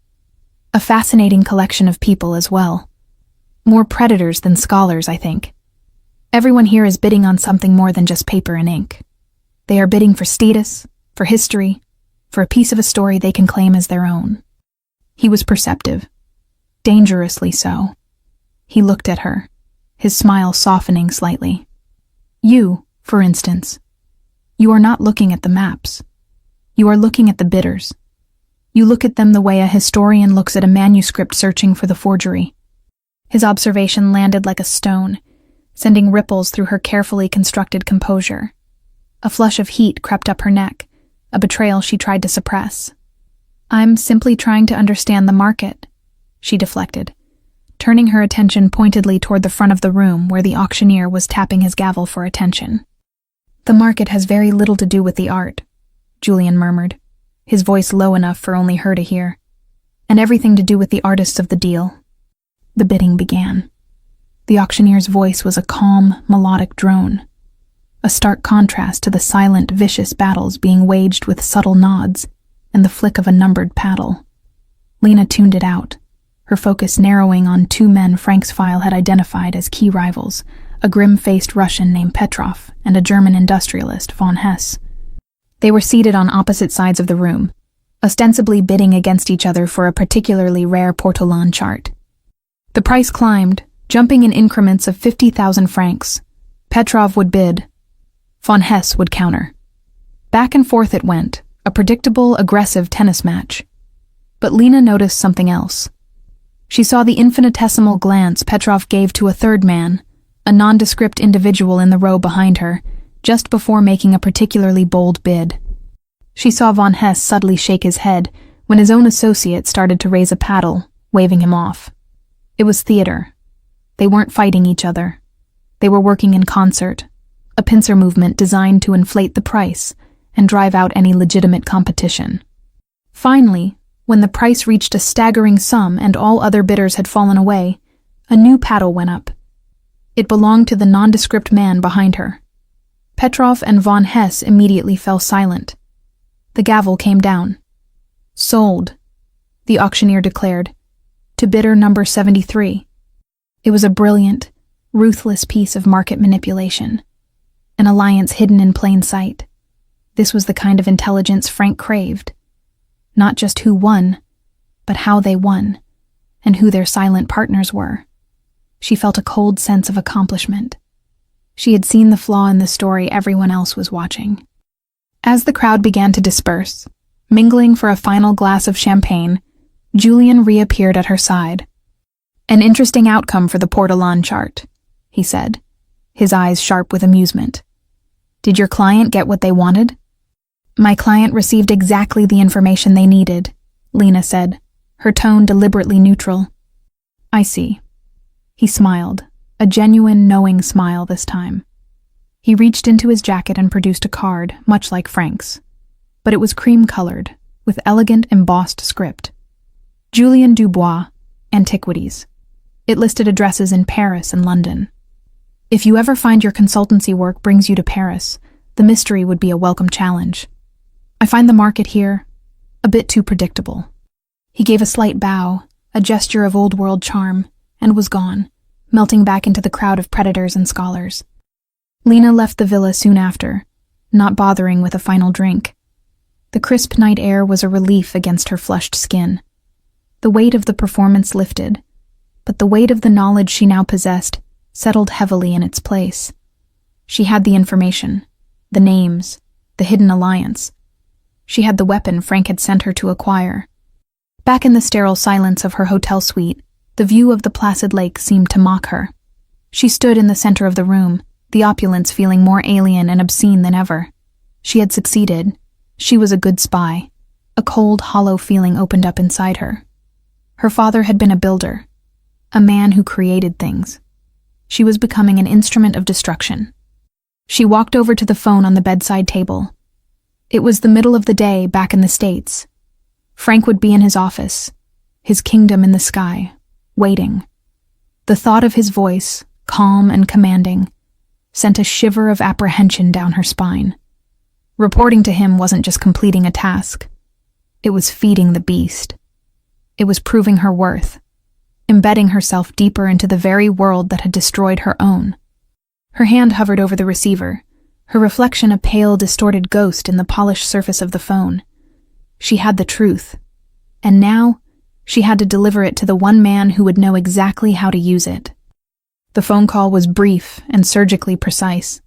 A fascinating collection of people as well. More predators than scholars, I think. Everyone here is bidding on something more than just paper and ink. They are bidding for status, for history, for a piece of a story they can claim as their own. He was perceptive, dangerously so. He looked at her, his smile softening slightly. "You, for instance, you are not looking at the maps. You are looking at the bidders. You look at them the way a historian looks at a manuscript searching for the forgery." His observation landed like a stone, sending ripples through her carefully constructed composure. A flush of heat crept up her neck, a betrayal she tried to suppress. "I'm simply trying to understand the market," she deflected, turning her attention pointedly toward the front of the room where the auctioneer was tapping his gavel for attention. "The market has very little to do with the art," Julien murmured, his voice low enough for only her to hear, "and everything to do with the artists of the deal." The bidding began. The auctioneer's voice was a calm, melodic drone, a stark contrast to the silent, vicious battles being waged with subtle nods and the flick of a numbered paddle. Lena tuned it out, her focus narrowing on two men Frank's file had identified as key rivals, a grim-faced Russian named Petrov and a German industrialist, von Hess. They were seated on opposite sides of the room, ostensibly bidding against each other for a particularly rare portolan chart. The price climbed, jumping in increments of 50,000 francs. Petrov would bid. Von Hess would counter. Back and forth it went, a predictable, aggressive tennis match. But Lena noticed something else. She saw the infinitesimal glance Petrov gave to a third man, a nondescript individual in the row behind her, just before making a particularly bold bid. She saw von Hess subtly shake his head when his own associate started to raise a paddle, waving him off. It was theater. They weren't fighting each other. They were working in concert, a pincer movement designed to inflate the price and drive out any legitimate competition. Finally, when the price reached a staggering sum and all other bidders had fallen away, a new paddle went up. It belonged to the nondescript man behind her. Petrov and von Hess immediately fell silent. The gavel came down. "Sold," the auctioneer declared, to bidder number 73. It was a brilliant, ruthless piece of market manipulation, an alliance hidden in plain sight. This was the kind of intelligence Frank craved. Not just who won, but how they won, and who their silent partners were. She felt a cold sense of accomplishment. She had seen the flaw in the story everyone else was watching. As the crowd began to disperse, mingling for a final glass of champagne, Julian reappeared at her side. "An interesting outcome for the Portolan chart," he said, his eyes sharp with amusement. "Did your client get what they wanted?" "My client received exactly the information they needed," Lena said, her tone deliberately neutral. "I see." He smiled, a genuine, knowing smile this time. He reached into his jacket and produced a card, much like Frank's. But it was cream-colored, with elegant embossed script. Julian Dubois, Antiquities. It listed addresses in Paris and London. "If you ever find your consultancy work brings you to Paris, the mystery would be a welcome challenge. I find the market here a bit too predictable." He gave a slight bow, a gesture of old-world charm, and was gone, melting back into the crowd of predators and scholars. Lena left the villa soon after, not bothering with a final drink. The crisp night air was a relief against her flushed skin. The weight of the performance lifted, but the weight of the knowledge she now possessed settled heavily in its place. She had the information, the names, the hidden alliance. She had the weapon Frank had sent her to acquire. Back in the sterile silence of her hotel suite, the view of the placid lake seemed to mock her. She stood in the center of the room, the opulence feeling more alien and obscene than ever. She had succeeded. She was a good spy. A cold, hollow feeling opened up inside her. Her father had been a builder, a man who created things. She was becoming an instrument of destruction. She walked over to the phone on the bedside table. It was the middle of the day back in the States. Frank would be in his office, his kingdom in the sky, waiting. The thought of his voice, calm and commanding, sent a shiver of apprehension down her spine. Reporting to him wasn't just completing a task. It was feeding the beast. It was proving her worth, embedding herself deeper into the very world that had destroyed her own. Her hand hovered over the receiver, her reflection a pale, distorted ghost in the polished surface of the phone. She had the truth, and now she had to deliver it to the one man who would know exactly how to use it. The phone call was brief and surgically precise.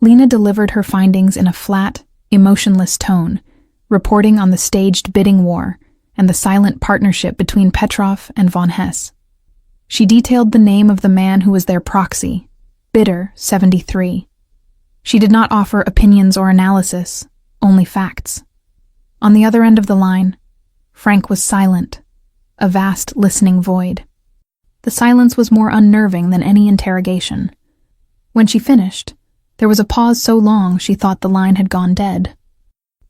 Lena delivered her findings in a flat, emotionless tone, reporting on the staged bidding war and the silent partnership between Petrov and von Hess. She detailed the name of the man who was their proxy, Bidder 73. She did not offer opinions or analysis, only facts. On the other end of the line, Frank was silent, a vast listening void. The silence was more unnerving than any interrogation. When she finished, there was a pause so long she thought the line had gone dead.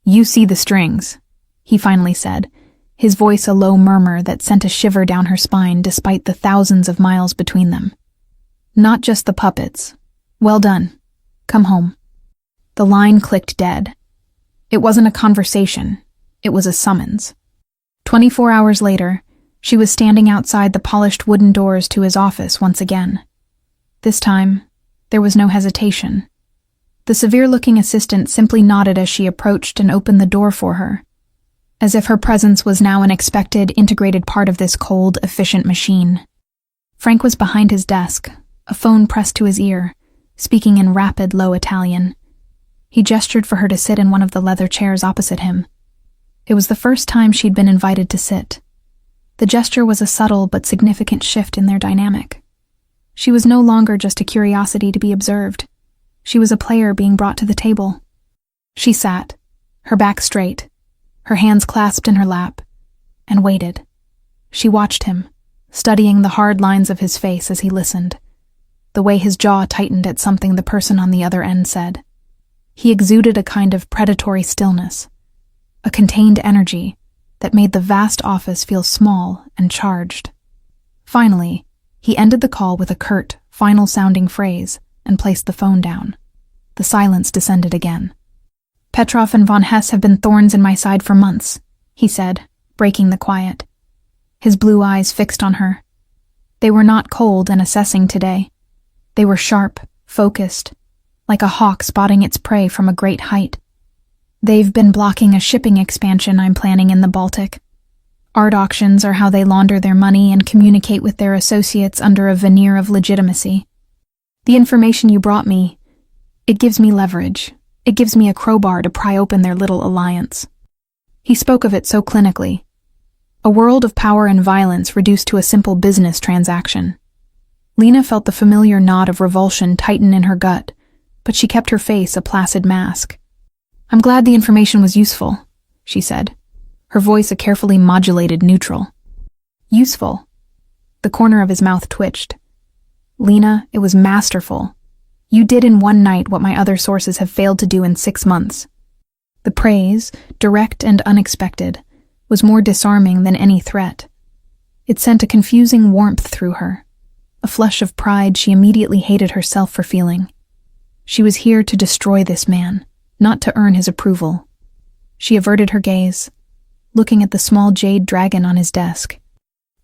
"You see the strings," he finally said, his voice a low murmur that sent a shiver down her spine despite the thousands of miles between them. "Not just the puppets. Well done. Come home." The line clicked dead. It wasn't a conversation. It was a summons. 24 hours later, she was standing outside the polished wooden doors to his office once again. This time, there was no hesitation. The severe-looking assistant simply nodded as she approached and opened the door for her, as if her presence was now an expected, integrated part of this cold, efficient machine. Frank was behind his desk, a phone pressed to his ear, speaking in rapid, low Italian. He gestured for her to sit in one of the leather chairs opposite him. It was the first time she'd been invited to sit. The gesture was a subtle but significant shift in their dynamic. She was no longer just a curiosity to be observed. She was a player being brought to the table. She sat, her back straight, her hands clasped in her lap, and waited. She watched him, studying the hard lines of his face as he listened, the way his jaw tightened at something the person on the other end said. He exuded a kind of predatory stillness, a contained energy that made the vast office feel small and charged. Finally, he ended the call with a curt, final-sounding phrase and placed the phone down. The silence descended again. "Petrov and von Hess have been thorns in my side for months," he said, breaking the quiet. His blue eyes fixed on her. They were not cold and assessing today. They were sharp, focused, like a hawk spotting its prey from a great height. "They've been blocking a shipping expansion I'm planning in the Baltic. Art auctions are how they launder their money and communicate with their associates under a veneer of legitimacy. The information you brought me, it gives me leverage. It gives me a crowbar to pry open their little alliance." He spoke of it so clinically. A world of power and violence reduced to a simple business transaction. Lena felt the familiar knot of revulsion tighten in her gut, but she kept her face a placid mask. "I'm glad the information was useful," she said, her voice a carefully modulated neutral. "Useful?" The corner of his mouth twitched. "Lena, it was masterful. You did in one night what my other sources have failed to do in 6 months." The praise, direct and unexpected, was more disarming than any threat. It sent a confusing warmth through her, a flush of pride she immediately hated herself for feeling. She was here to destroy this man, not to earn his approval. She averted her gaze, looking at the small jade dragon on his desk.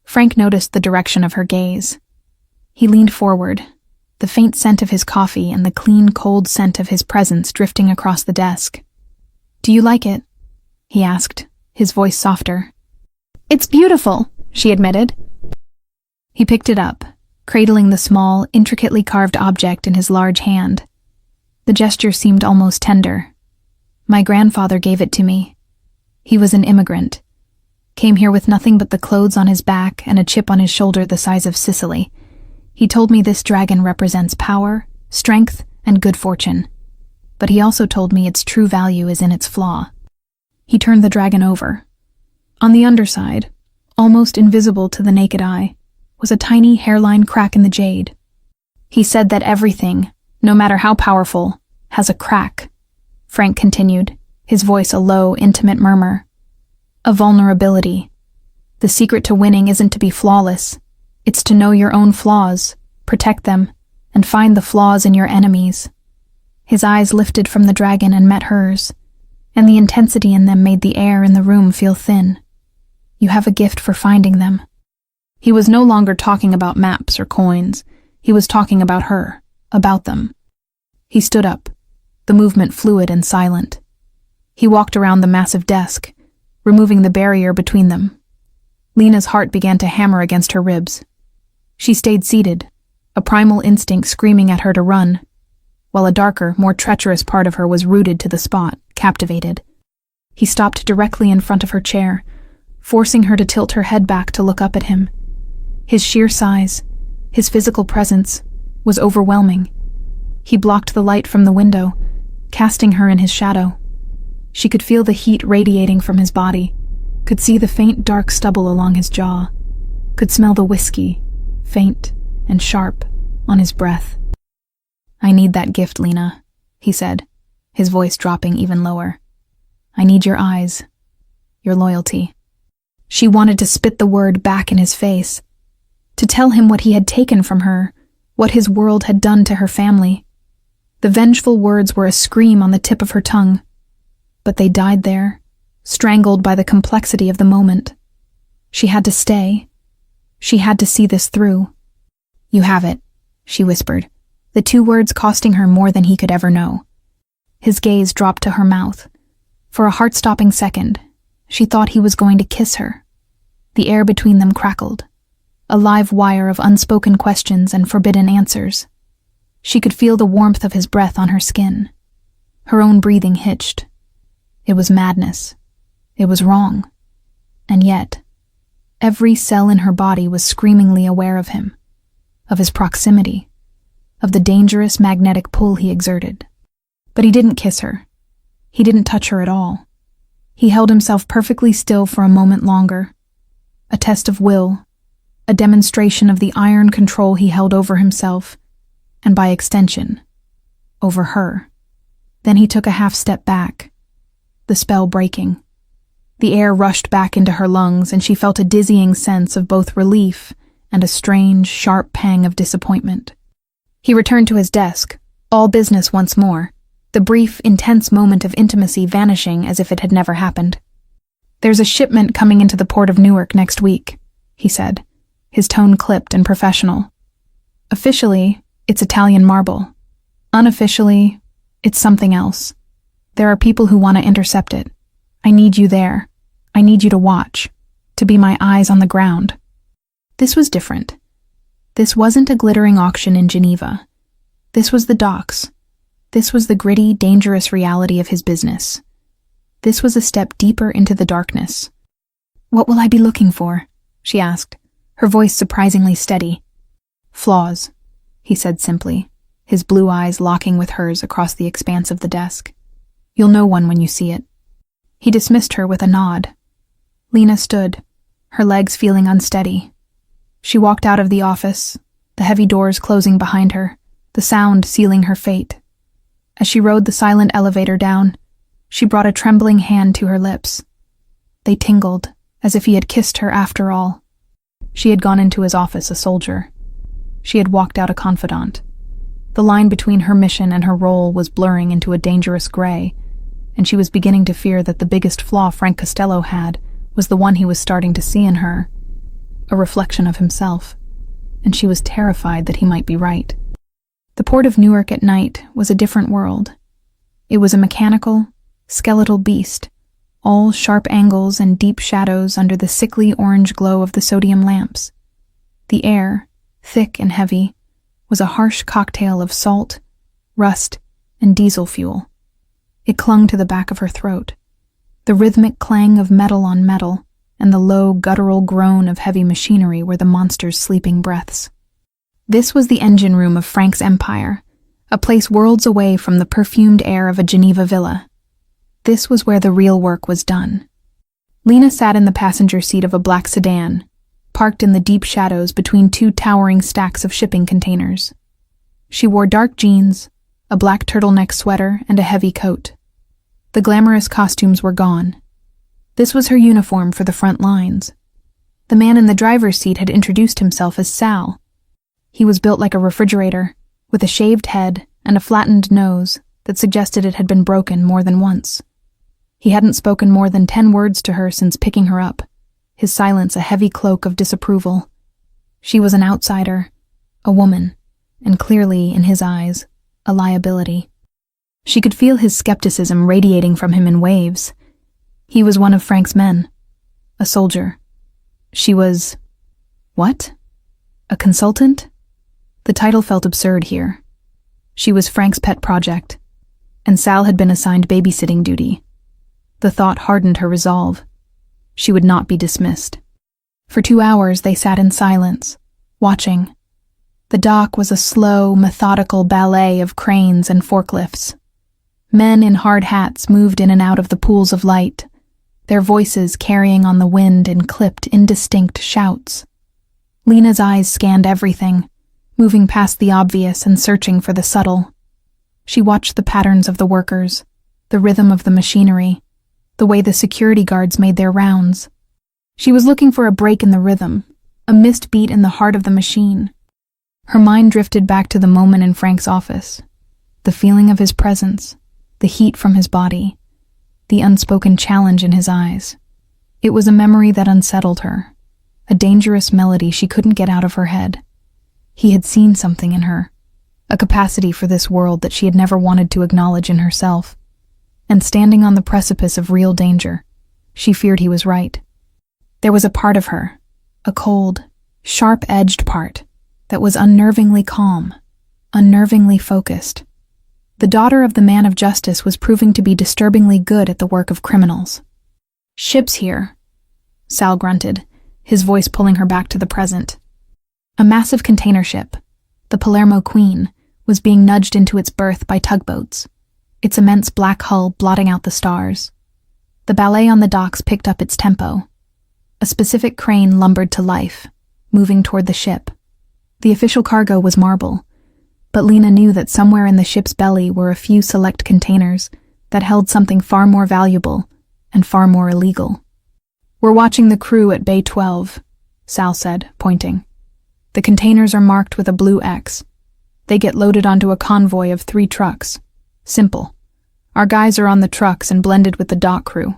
Frank noticed the direction of her gaze. He leaned forward, the faint scent of his coffee and the clean, cold scent of his presence drifting across the desk. "Do you like it?" he asked, his voice softer. "It's beautiful," she admitted. He picked it up, cradling the small, intricately carved object in his large hand. The gesture seemed almost tender. "My grandfather gave it to me. He was an immigrant. Came here with nothing but the clothes on his back and a chip on his shoulder the size of Sicily. He told me this dragon represents power, strength, and good fortune. But he also told me its true value is in its flaw." He turned the dragon over. On the underside, almost invisible to the naked eye, was a tiny hairline crack in the jade. "He said that everything, no matter how powerful, has a crack," Frank continued, his voice a low, intimate murmur. "A vulnerability. The secret to winning isn't to be flawless. It's to know your own flaws, protect them, and find the flaws in your enemies." His eyes lifted from the dragon and met hers, and the intensity in them made the air in the room feel thin. "You have a gift for finding them." He was no longer talking about maps or coins. He was talking about her, about them. He stood up, the movement fluid and silent. He walked around the massive desk, removing the barrier between them. Lena's heart began to hammer against her ribs. She stayed seated, a primal instinct screaming at her to run, while a darker, more treacherous part of her was rooted to the spot, captivated. He stopped directly in front of her chair, forcing her to tilt her head back to look up at him. His sheer size, his physical presence, was overwhelming. He blocked the light from the window, casting her in his shadow. She could feel the heat radiating from his body, could see the faint dark stubble along his jaw, could smell the whiskey, faint and sharp, on his breath. "I need that gift, Lena," he said, his voice dropping even lower. "I need your eyes, your loyalty." She wanted to spit the word back in his face, to tell him what he had taken from her, what his world had done to her family. The vengeful words were a scream on the tip of her tongue, but they died there, strangled by the complexity of the moment. She had to stay. She had to see this through. "You have it," she whispered, the 2 words costing her more than he could ever know. His gaze dropped to her mouth. For a heart-stopping second, she thought he was going to kiss her. The air between them crackled, a live wire of unspoken questions and forbidden answers. She could feel the warmth of his breath on her skin. Her own breathing hitched. It was madness. It was wrong. And yet, every cell in her body was screamingly aware of him, of his proximity, of the dangerous magnetic pull he exerted. But he didn't kiss her. He didn't touch her at all. He held himself perfectly still for a moment longer, a test of will, a demonstration of the iron control he held over himself, and by extension, over her. Then he took a half-step back, the spell breaking. The air rushed back into her lungs, and she felt a dizzying sense of both relief and a strange, sharp pang of disappointment. He returned to his desk, all business once more, the brief, intense moment of intimacy vanishing as if it had never happened. "There's a shipment coming into the port of Newark next week," he said, his tone clipped and professional. "Officially, it's Italian marble. Unofficially, it's something else. There are people who want to intercept it. I need you there. I need you to watch, to be my eyes on the ground." This was different. This wasn't a glittering auction in Geneva. This was the docks. This was the gritty, dangerous reality of his business. This was a step deeper into the darkness. "What will I be looking for?" she asked, her voice surprisingly steady. "Flaws," he said simply, his blue eyes locking with hers across the expanse of the desk. "You'll know one when you see it." He dismissed her with a nod. Lena stood, her legs feeling unsteady. She walked out of the office, the heavy doors closing behind her, the sound sealing her fate. As she rode the silent elevator down, she brought a trembling hand to her lips. They tingled, as if he had kissed her after all. She had gone into his office a soldier. She had walked out a confidant. The line between her mission and her role was blurring into a dangerous gray, and she was beginning to fear that the biggest flaw Frank Costello had was the one he was starting to see in her, a reflection of himself, and she was terrified that he might be right. The port of Newark at night was a different world. It was a mechanical, skeletal beast, all sharp angles and deep shadows under the sickly orange glow of the sodium lamps. The air, thick and heavy, was a harsh cocktail of salt, rust, and diesel fuel. It clung to the back of her throat. The rhythmic clang of metal on metal and the low, guttural groan of heavy machinery were the monster's sleeping breaths. This was the engine room of Frank's empire, a place worlds away from the perfumed air of a Geneva villa. This was where the real work was done. Lena sat in the passenger seat of a black sedan, parked in the deep shadows between two towering stacks of shipping containers. She wore dark jeans, a black turtleneck sweater, and a heavy coat. The glamorous costumes were gone. This was her uniform for the front lines. The man in the driver's seat had introduced himself as Sal. He was built like a refrigerator, with a shaved head and a flattened nose that suggested it had been broken more than once. He hadn't spoken more than 10 words to her since picking her up, his silence a heavy cloak of disapproval. She was an outsider, a woman, and clearly, in his eyes, a liability. She could feel his skepticism radiating from him in waves. He was one of Frank's men, a soldier. She was... what? A consultant? The title felt absurd here. She was Frank's pet project, and Sal had been assigned babysitting duty. The thought hardened her resolve. She would not be dismissed. For 2 hours they sat in silence, watching. The dock was a slow, methodical ballet of cranes and forklifts. Men in hard hats moved in and out of the pools of light, their voices carrying on the wind in clipped, indistinct shouts. Lena's eyes scanned everything, moving past the obvious and searching for the subtle. She watched the patterns of the workers, the rhythm of the machinery, the way the security guards made their rounds. She was looking for a break in the rhythm, a missed beat in the heart of the machine. Her mind drifted back to the moment in Frank's office, the feeling of his presence, the heat from his body, the unspoken challenge in his eyes. It was a memory that unsettled her, a dangerous melody she couldn't get out of her head. He had seen something in her, a capacity for this world that she had never wanted to acknowledge in herself. And standing on the precipice of real danger, she feared he was right. There was a part of her, a cold, sharp-edged part, that was unnervingly calm, unnervingly focused. The daughter of the man of justice was proving to be disturbingly good at the work of criminals. "Ship's here," Sal grunted, his voice pulling her back to the present. A massive container ship, the Palermo Queen, was being nudged into its berth by tugboats, its immense black hull blotting out the stars. The ballet on the docks picked up its tempo. A specific crane lumbered to life, moving toward the ship. The official cargo was marble, but Lena knew that somewhere in the ship's belly were a few select containers that held something far more valuable and far more illegal. "We're watching the crew at Bay 12, Sal said, pointing. "The containers are marked with a blue X. They get loaded onto a convoy of 3 trucks. Simple. Our guys are on the trucks and blended with the dock crew.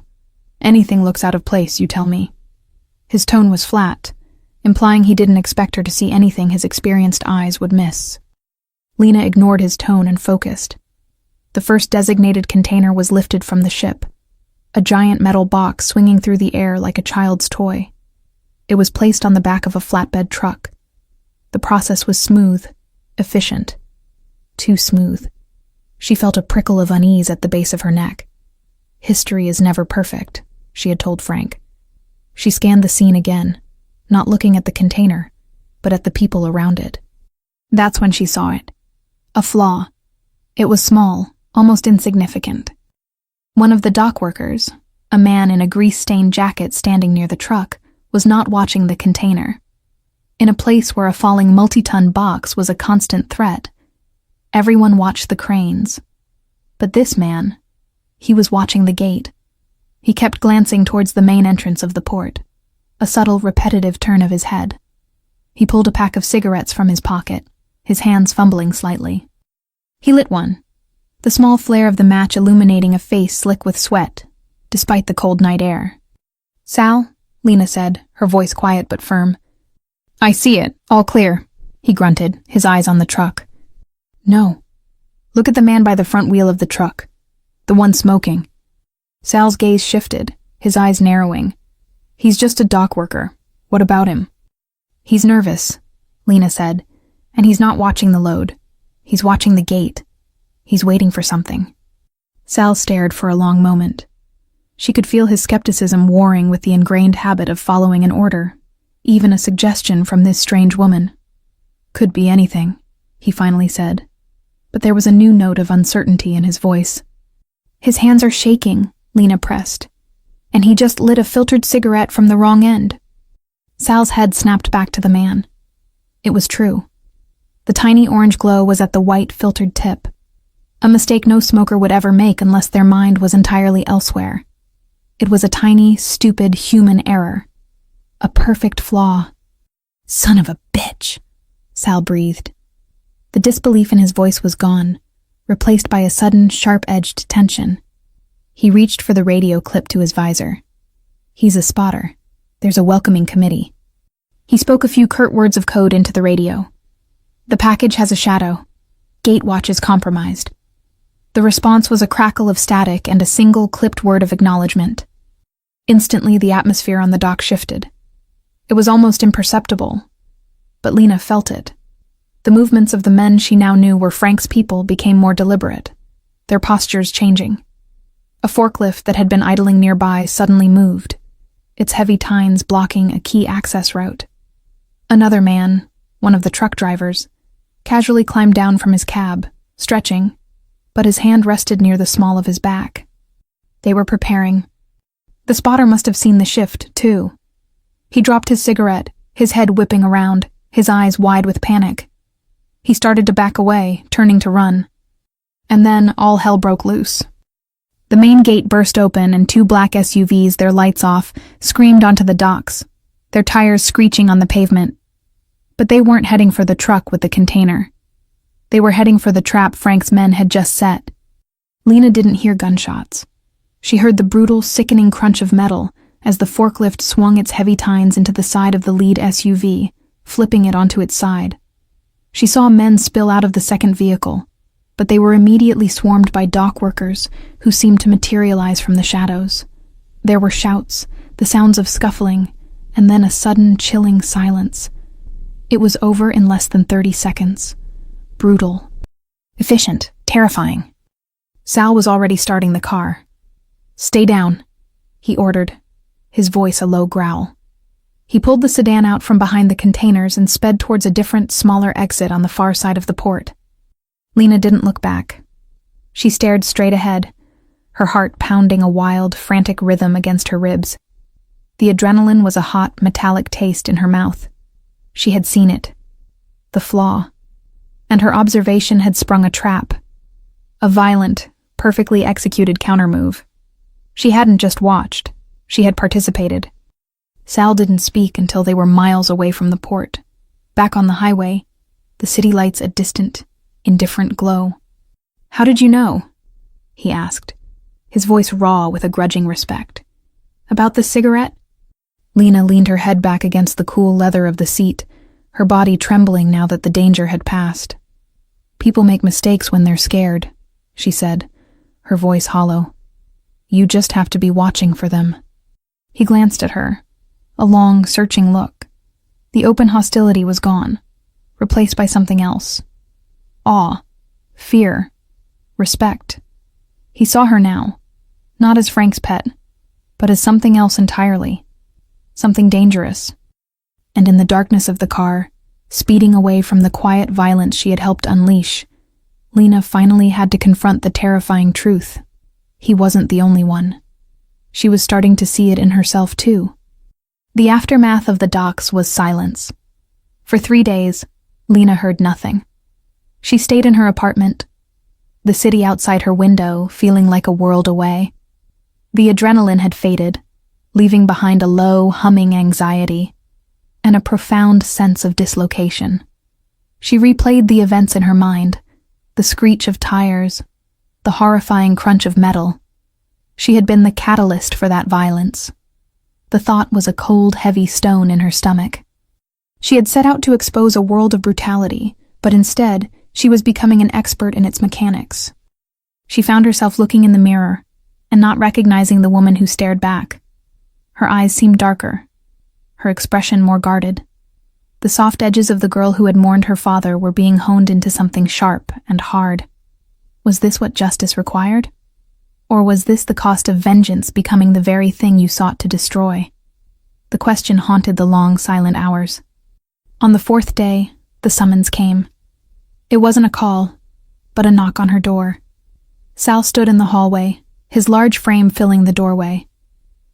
Anything looks out of place, you tell me." His tone was flat, implying he didn't expect her to see anything his experienced eyes would miss. Lena ignored his tone and focused. The first designated container was lifted from the ship, a giant metal box swinging through the air like a child's toy. It was placed on the back of a flatbed truck. The process was smooth, efficient. Too smooth. She felt a prickle of unease at the base of her neck. History is never perfect, she had told Frank. She scanned the scene again, not looking at the container, but at the people around it. That's when she saw it. A flaw. It was small, almost insignificant. One of the dock workers, a man in a grease-stained jacket standing near the truck, was not watching the container. In a place where a falling multi-ton box was a constant threat, everyone watched the cranes. But this man, he was watching the gate. He kept glancing towards the main entrance of the port, a subtle, repetitive turn of his head. He pulled a pack of cigarettes from his pocket, his hands fumbling slightly. He lit one, the small flare of the match illuminating a face slick with sweat, despite the cold night air. "Sal," Lena said, her voice quiet but firm. "I see it, all clear," he grunted, his eyes on the truck. "No. Look at the man by the front wheel of the truck. The one smoking." Sal's gaze shifted, his eyes narrowing. "He's just a dock worker. What about him?" "He's nervous," Lena said, "and he's not watching the load. He's watching the gate. He's waiting for something." Sal stared for a long moment. She could feel his skepticism warring with the ingrained habit of following an order, even a suggestion from this strange woman. "Could be anything," he finally said, but there was a new note of uncertainty in his voice. "His hands are shaking," Lena pressed, "and he just lit a filtered cigarette from the wrong end." Sal's head snapped back to the man. It was true. The tiny orange glow was at the white, filtered tip, a mistake no smoker would ever make unless their mind was entirely elsewhere. It was a tiny, stupid human error. A perfect flaw. "Son of a bitch," Sal breathed. The disbelief in his voice was gone, replaced by a sudden, sharp-edged tension. He reached for the radio clip to his visor. "He's a spotter. There's a welcoming committee." He spoke a few curt words of code into the radio. "The package has a shadow. Gate watch is compromised." The response was a crackle of static and a single clipped word of acknowledgement. Instantly, the atmosphere on the dock shifted. It was almost imperceptible, but Lena felt it. The movements of the men she now knew were Frank's people became more deliberate, their postures changing. A forklift that had been idling nearby suddenly moved, its heavy tines blocking a key access route. Another man, one of the truck drivers, casually climbed down from his cab, stretching, but his hand rested near the small of his back. They were preparing. The spotter must have seen the shift, too. He dropped his cigarette, his head whipping around, his eyes wide with panic. He started to back away, turning to run. And then all hell broke loose. The main gate burst open and two black SUVs, their lights off, screamed onto the docks, their tires screeching on the pavement. But they weren't heading for the truck with the container. They were heading for the trap Frank's men had just set. Lena didn't hear gunshots. She heard the brutal, sickening crunch of metal as the forklift swung its heavy tines into the side of the lead SUV, flipping it onto its side. She saw men spill out of the second vehicle, but they were immediately swarmed by dock workers who seemed to materialize from the shadows. There were shouts, the sounds of scuffling, and then a sudden, chilling silence. It was over in less than 30 seconds. Brutal. Efficient. Terrifying. Sal was already starting the car. "Stay down," he ordered, his voice a low growl. He pulled the sedan out from behind the containers and sped towards a different, smaller exit on the far side of the port. Lena didn't look back. She stared straight ahead, her heart pounding a wild, frantic rhythm against her ribs. The adrenaline was a hot, metallic taste in her mouth. She had seen it. The flaw. And her observation had sprung a trap. A violent, perfectly executed countermove. She hadn't just watched. She had participated. Sal didn't speak until they were miles away from the port. Back on the highway, the city lights a distant, indifferent glow. "How did you know?" he asked, his voice raw with a grudging respect. "About the cigarette?" Lena leaned her head back against the cool leather of the seat, her body trembling now that the danger had passed. "People make mistakes when they're scared," she said, her voice hollow. "You just have to be watching for them." He glanced at her, a long, searching look. The open hostility was gone, replaced by something else. Awe, fear, respect. He saw her now, not as Frank's pet, but as something else entirely. something dangerous. And in the darkness of the car, speeding away from the quiet violence she had helped unleash, Lena finally had to confront the terrifying truth. He wasn't the only one. She was starting to see it in herself too. The aftermath of the docks was silence. For 3 days, Lena heard nothing. She stayed in her apartment, the city outside her window feeling like a world away. The adrenaline had faded, leaving behind a low, humming anxiety and a profound sense of dislocation. She replayed the events in her mind, the screech of tires, the horrifying crunch of metal. She had been the catalyst for that violence. The thought was a cold, heavy stone in her stomach. She had set out to expose a world of brutality, but instead, she was becoming an expert in its mechanics. She found herself looking in the mirror and not recognizing the woman who stared back. Her eyes seemed darker, her expression more guarded. The soft edges of the girl who had mourned her father were being honed into something sharp and hard. Was this what justice required? Or was this the cost of vengeance becoming the very thing you sought to destroy? The question haunted the long, silent hours. On the 4th day, the summons came. It wasn't a call, but a knock on her door. Sal stood in the hallway, his large frame filling the doorway.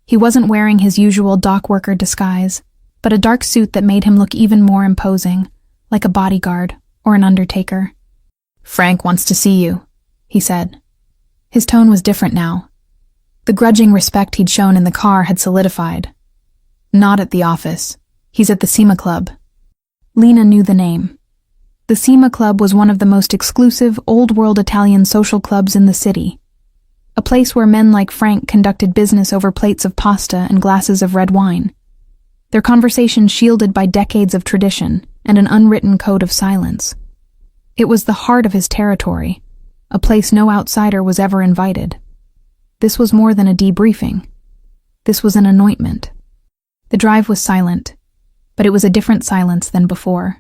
He wasn't wearing his usual dock worker disguise, but a dark suit that made him look even more imposing, like a bodyguard or an undertaker. "Frank wants to see you," he said. His tone was different now. The grudging respect he'd shown in the car had solidified. "Not at the office. He's at the SEMA Club." Lena knew the name. The SEMA Club was one of the most exclusive, old-world Italian social clubs in the city. A place where men like Frank conducted business over plates of pasta and glasses of red wine. Their conversations shielded by decades of tradition and an unwritten code of silence. It was the heart of his territory, a place no outsider was ever invited. This was more than a debriefing. This was an anointment. The drive was silent, but it was a different silence than before.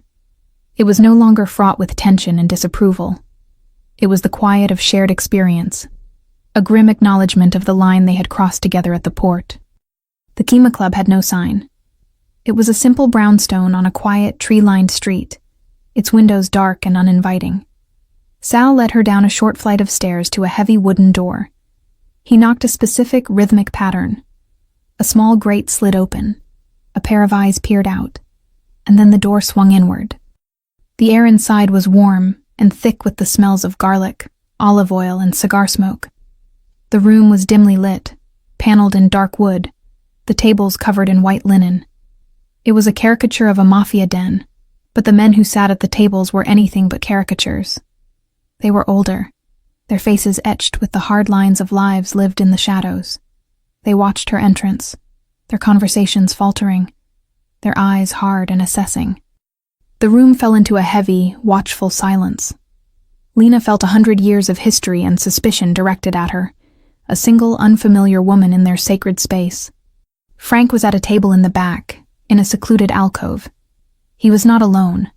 It was no longer fraught with tension and disapproval. It was the quiet of shared experience, a grim acknowledgement of the line they had crossed together at the port. The SEMA Club had no sign. It was a simple brownstone on a quiet, tree-lined street, its windows dark and uninviting. Sal led her down a short flight of stairs to a heavy wooden door. He knocked a specific, rhythmic pattern. A small grate slid open. A pair of eyes peered out, and then the door swung inward. The air inside was warm and thick with the smells of garlic, olive oil, and cigar smoke. The room was dimly lit, paneled in dark wood, the tables covered in white linen. It was a caricature of a mafia den, but the men who sat at the tables were anything but caricatures. They were older, their faces etched with the hard lines of lives lived in the shadows. They watched her entrance, their conversations faltering, their eyes hard and assessing. The room fell into a heavy, watchful silence. Lena felt 100 years of history and suspicion directed at her, a single unfamiliar woman in their sacred space. Frank was at a table in the back, in a secluded alcove. He was not alone.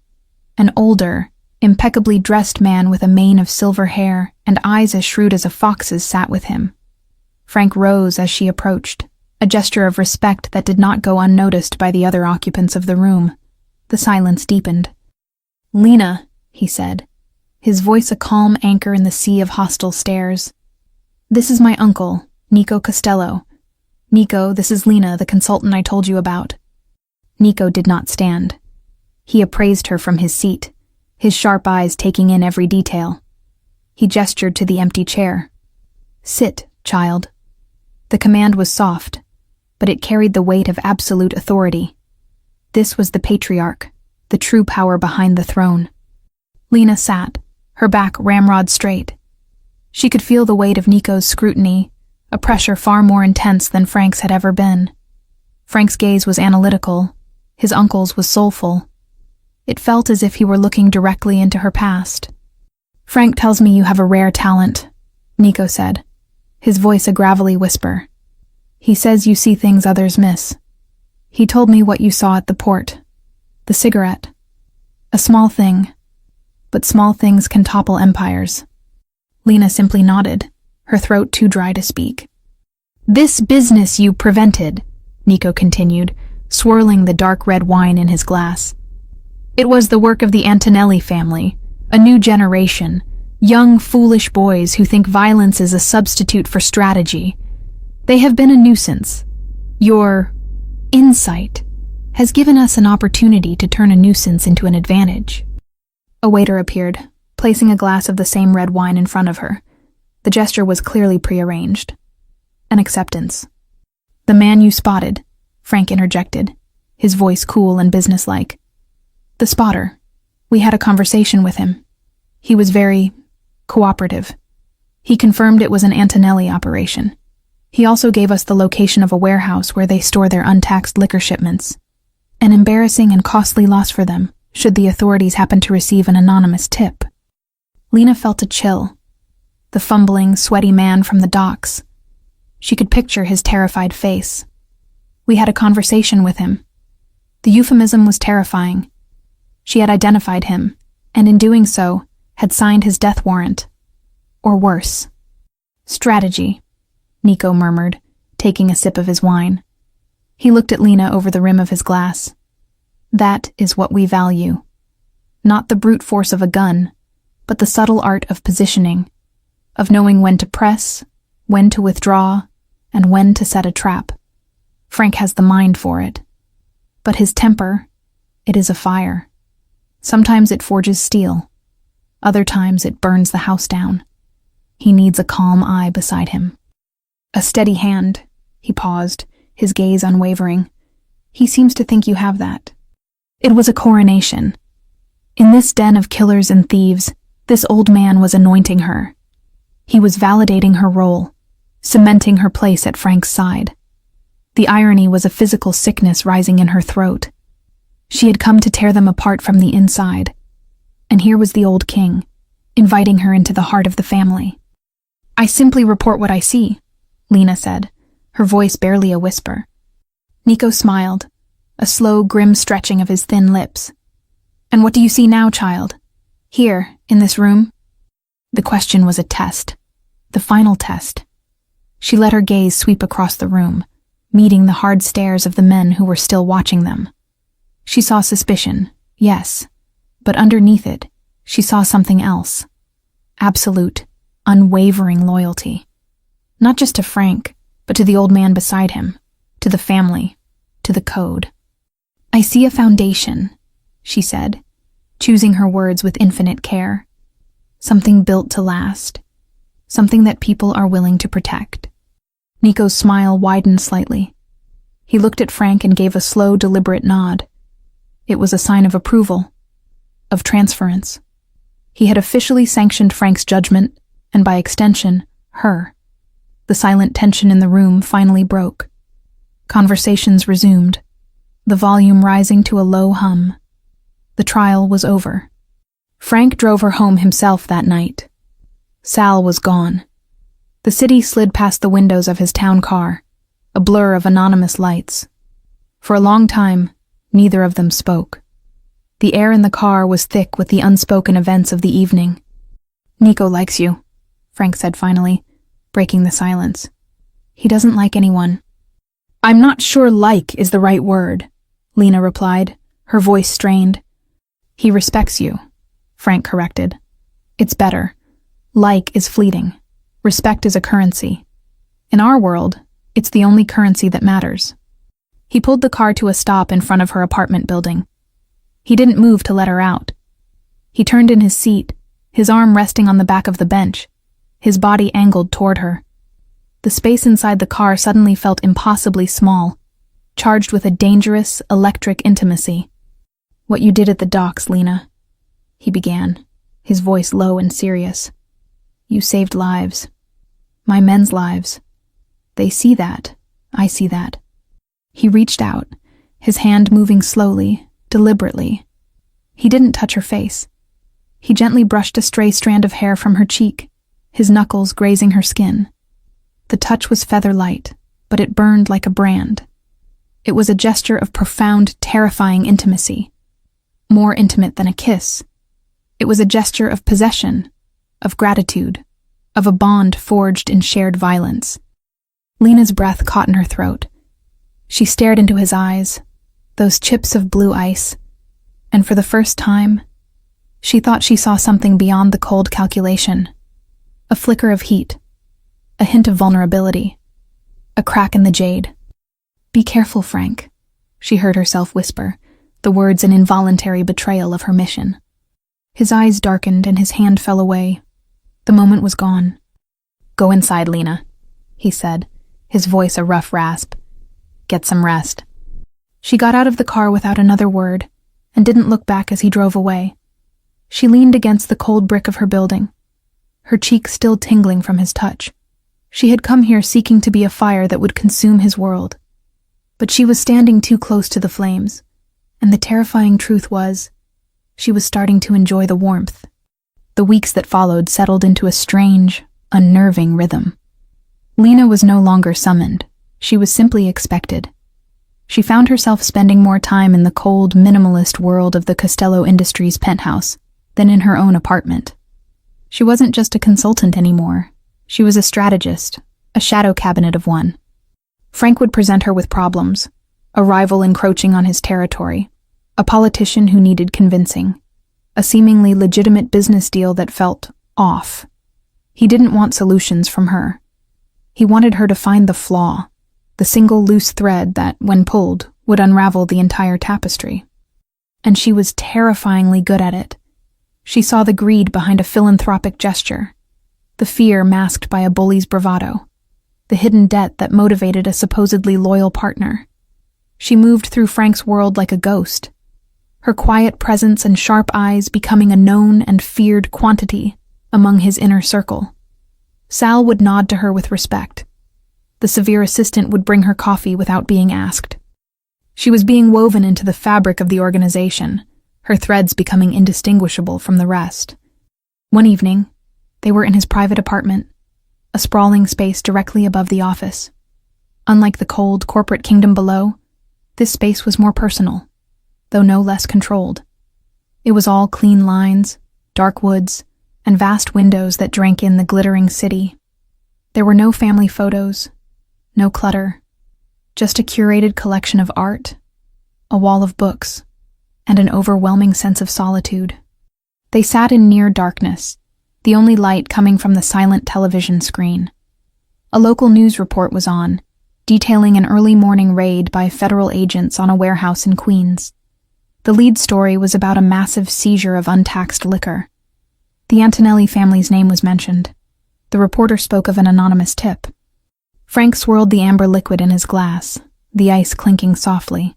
An older, impeccably dressed man with a mane of silver hair and eyes as shrewd as a fox's sat with him. Frank rose as she approached, a gesture of respect that did not go unnoticed by the other occupants of the room. The silence deepened. "Lena," he said, his voice a calm anchor in the sea of hostile stares. "This is my uncle, Nico Costello. Nico, this is Lena, the consultant I told you about." Nico did not stand. He appraised her from his seat, his sharp eyes taking in every detail. He gestured to the empty chair. "Sit, child." The command was soft, but it carried the weight of absolute authority. This was the patriarch, the true power behind the throne. Lena sat, her back ramrod straight. She could feel the weight of Nico's scrutiny, a pressure far more intense than Frank's had ever been. Frank's gaze was analytical, his uncle's was soulful. It felt as if he were looking directly into her past. "Frank tells me you have a rare talent," Nico said, his voice a gravelly whisper. "He says you see things others miss. He told me what you saw at the port. The cigarette. A small thing, but small things can topple empires." Lena simply nodded, her throat too dry to speak. "This business you prevented," Nico continued, swirling the dark red wine in his glass. It was the work of the Antonelli family, a new generation, young, foolish boys who think violence is a substitute for strategy. They have been a nuisance. Your insight has given us an opportunity to turn a nuisance into an advantage. A waiter appeared, placing a glass of the same red wine in front of her. The gesture was clearly prearranged. An acceptance. "The man you spotted," Frank interjected, his voice cool and businesslike. "The spotter. We had a conversation with him. He was very cooperative. He confirmed it was an Antonelli operation. He also gave us the location of a warehouse where they store their untaxed liquor shipments. An embarrassing and costly loss for them, should the authorities happen to receive an anonymous tip." Lena felt a chill. The fumbling, sweaty man from the docks. She could picture his terrified face. "We had a conversation with him." The euphemism was terrifying. She had identified him, and in doing so, had signed his death warrant. Or worse. "Strategy," Nico murmured, taking a sip of his wine. He looked at Lena over the rim of his glass. "That is what we value. Not the brute force of a gun, but the subtle art of positioning, of knowing when to press, when to withdraw, and when to set a trap. Frank has the mind for it. But his temper, it is a fire. Sometimes it forges steel. Other times it burns the house down. He needs a calm eye beside him. A steady hand." He paused, his gaze unwavering. "He seems to think you have that." It was a coronation. In this den of killers and thieves, this old man was anointing her. He was validating her role, cementing her place at Frank's side. The irony was a physical sickness rising in her throat. She had come to tear them apart from the inside. And here was the old king, inviting her into the heart of the family. "I simply report what I see," Lena said, her voice barely a whisper. Nico smiled, a slow, grim stretching of his thin lips. "And what do you see now, child? Here, in this room?" The question was a test, the final test. She let her gaze sweep across the room, meeting the hard stares of the men who were still watching them. She saw suspicion, yes, but underneath it, she saw something else. Absolute, unwavering loyalty. Not just to Frank, but to the old man beside him, to the family, to the code. "I see a foundation," she said, choosing her words with infinite care. "Something built to last. Something that people are willing to protect." Nico's smile widened slightly. He looked at Frank and gave a slow, deliberate nod. It was a sign of approval, of transference. He had officially sanctioned Frank's judgment, and by extension, her. The silent tension in the room finally broke. Conversations resumed, the volume rising to a low hum. The trial was over. Frank drove her home himself that night. Sal was gone. The city slid past the windows of his town car, a blur of anonymous lights. For a long time, neither of them spoke. The air in the car was thick with the unspoken events of the evening. "Nico likes you," Frank said finally, breaking the silence. "He doesn't like anyone." "I'm not sure 'like' is the right word," Lena replied, her voice strained. "He respects you," Frank corrected. "It's better. Like is fleeting. Respect is a currency. In our world, it's the only currency that matters." He pulled the car to a stop in front of her apartment building. He didn't move to let her out. He turned in his seat, his arm resting on the back of the bench, his body angled toward her. The space inside the car suddenly felt impossibly small, charged with a dangerous, electric intimacy. "What you did at the docks, Lena," he began, his voice low and serious. "You saved lives. My men's lives. They see that. I see that." He reached out, his hand moving slowly, deliberately. He didn't touch her face. He gently brushed a stray strand of hair from her cheek, his knuckles grazing her skin. The touch was feather-light, but it burned like a brand. It was a gesture of profound, terrifying intimacy. More intimate than a kiss. It was a gesture of possession, of gratitude, of a bond forged in shared violence. Lena's breath caught in her throat. She stared into his eyes, those chips of blue ice, and for the first time, she thought she saw something beyond the cold calculation. A flicker of heat, a hint of vulnerability, a crack in the jade. "Be careful, Frank," she heard herself whisper, the words an involuntary betrayal of her mission. His eyes darkened and his hand fell away. The moment was gone. "Go inside, Lena," he said, his voice a rough rasp. "Get some rest." She got out of the car without another word and didn't look back as he drove away. She leaned against the cold brick of her building, her cheek still tingling from his touch. She had come here seeking to be a fire that would consume his world. But she was standing too close to the flames, and the terrifying truth was, she was starting to enjoy the warmth. The weeks that followed settled into a strange, unnerving rhythm. Lena was no longer summoned. She was simply expected. She found herself spending more time in the cold, minimalist world of the Costello Industries penthouse than in her own apartment. She wasn't just a consultant anymore. She was a strategist, a shadow cabinet of one. Frank would present her with problems, a rival encroaching on his territory, a politician who needed convincing, a seemingly legitimate business deal that felt off. He didn't want solutions from her. He wanted her to find the flaw, the single loose thread that, when pulled, would unravel the entire tapestry. And she was terrifyingly good at it. She saw the greed behind a philanthropic gesture, the fear masked by a bully's bravado, the hidden debt that motivated a supposedly loyal partner. She moved through Frank's world like a ghost, her quiet presence and sharp eyes becoming a known and feared quantity among his inner circle. Sal would nod to her with respect. The severe assistant would bring her coffee without being asked. She was being woven into the fabric of the organization, her threads becoming indistinguishable from the rest. One evening, they were in his private apartment, a sprawling space directly above the office. Unlike the cold corporate kingdom below, this space was more personal, though no less controlled. It was all clean lines, dark woods, and vast windows that drank in the glittering city. There were no family photos, no clutter, just a curated collection of art, a wall of books, and an overwhelming sense of solitude. They sat in near darkness, the only light coming from the silent television screen. A local news report was on, detailing an early morning raid by federal agents on a warehouse in Queens. The lead story was about a massive seizure of untaxed liquor. The Antonelli family's name was mentioned. The reporter spoke of an anonymous tip. Frank swirled the amber liquid in his glass, the ice clinking softly.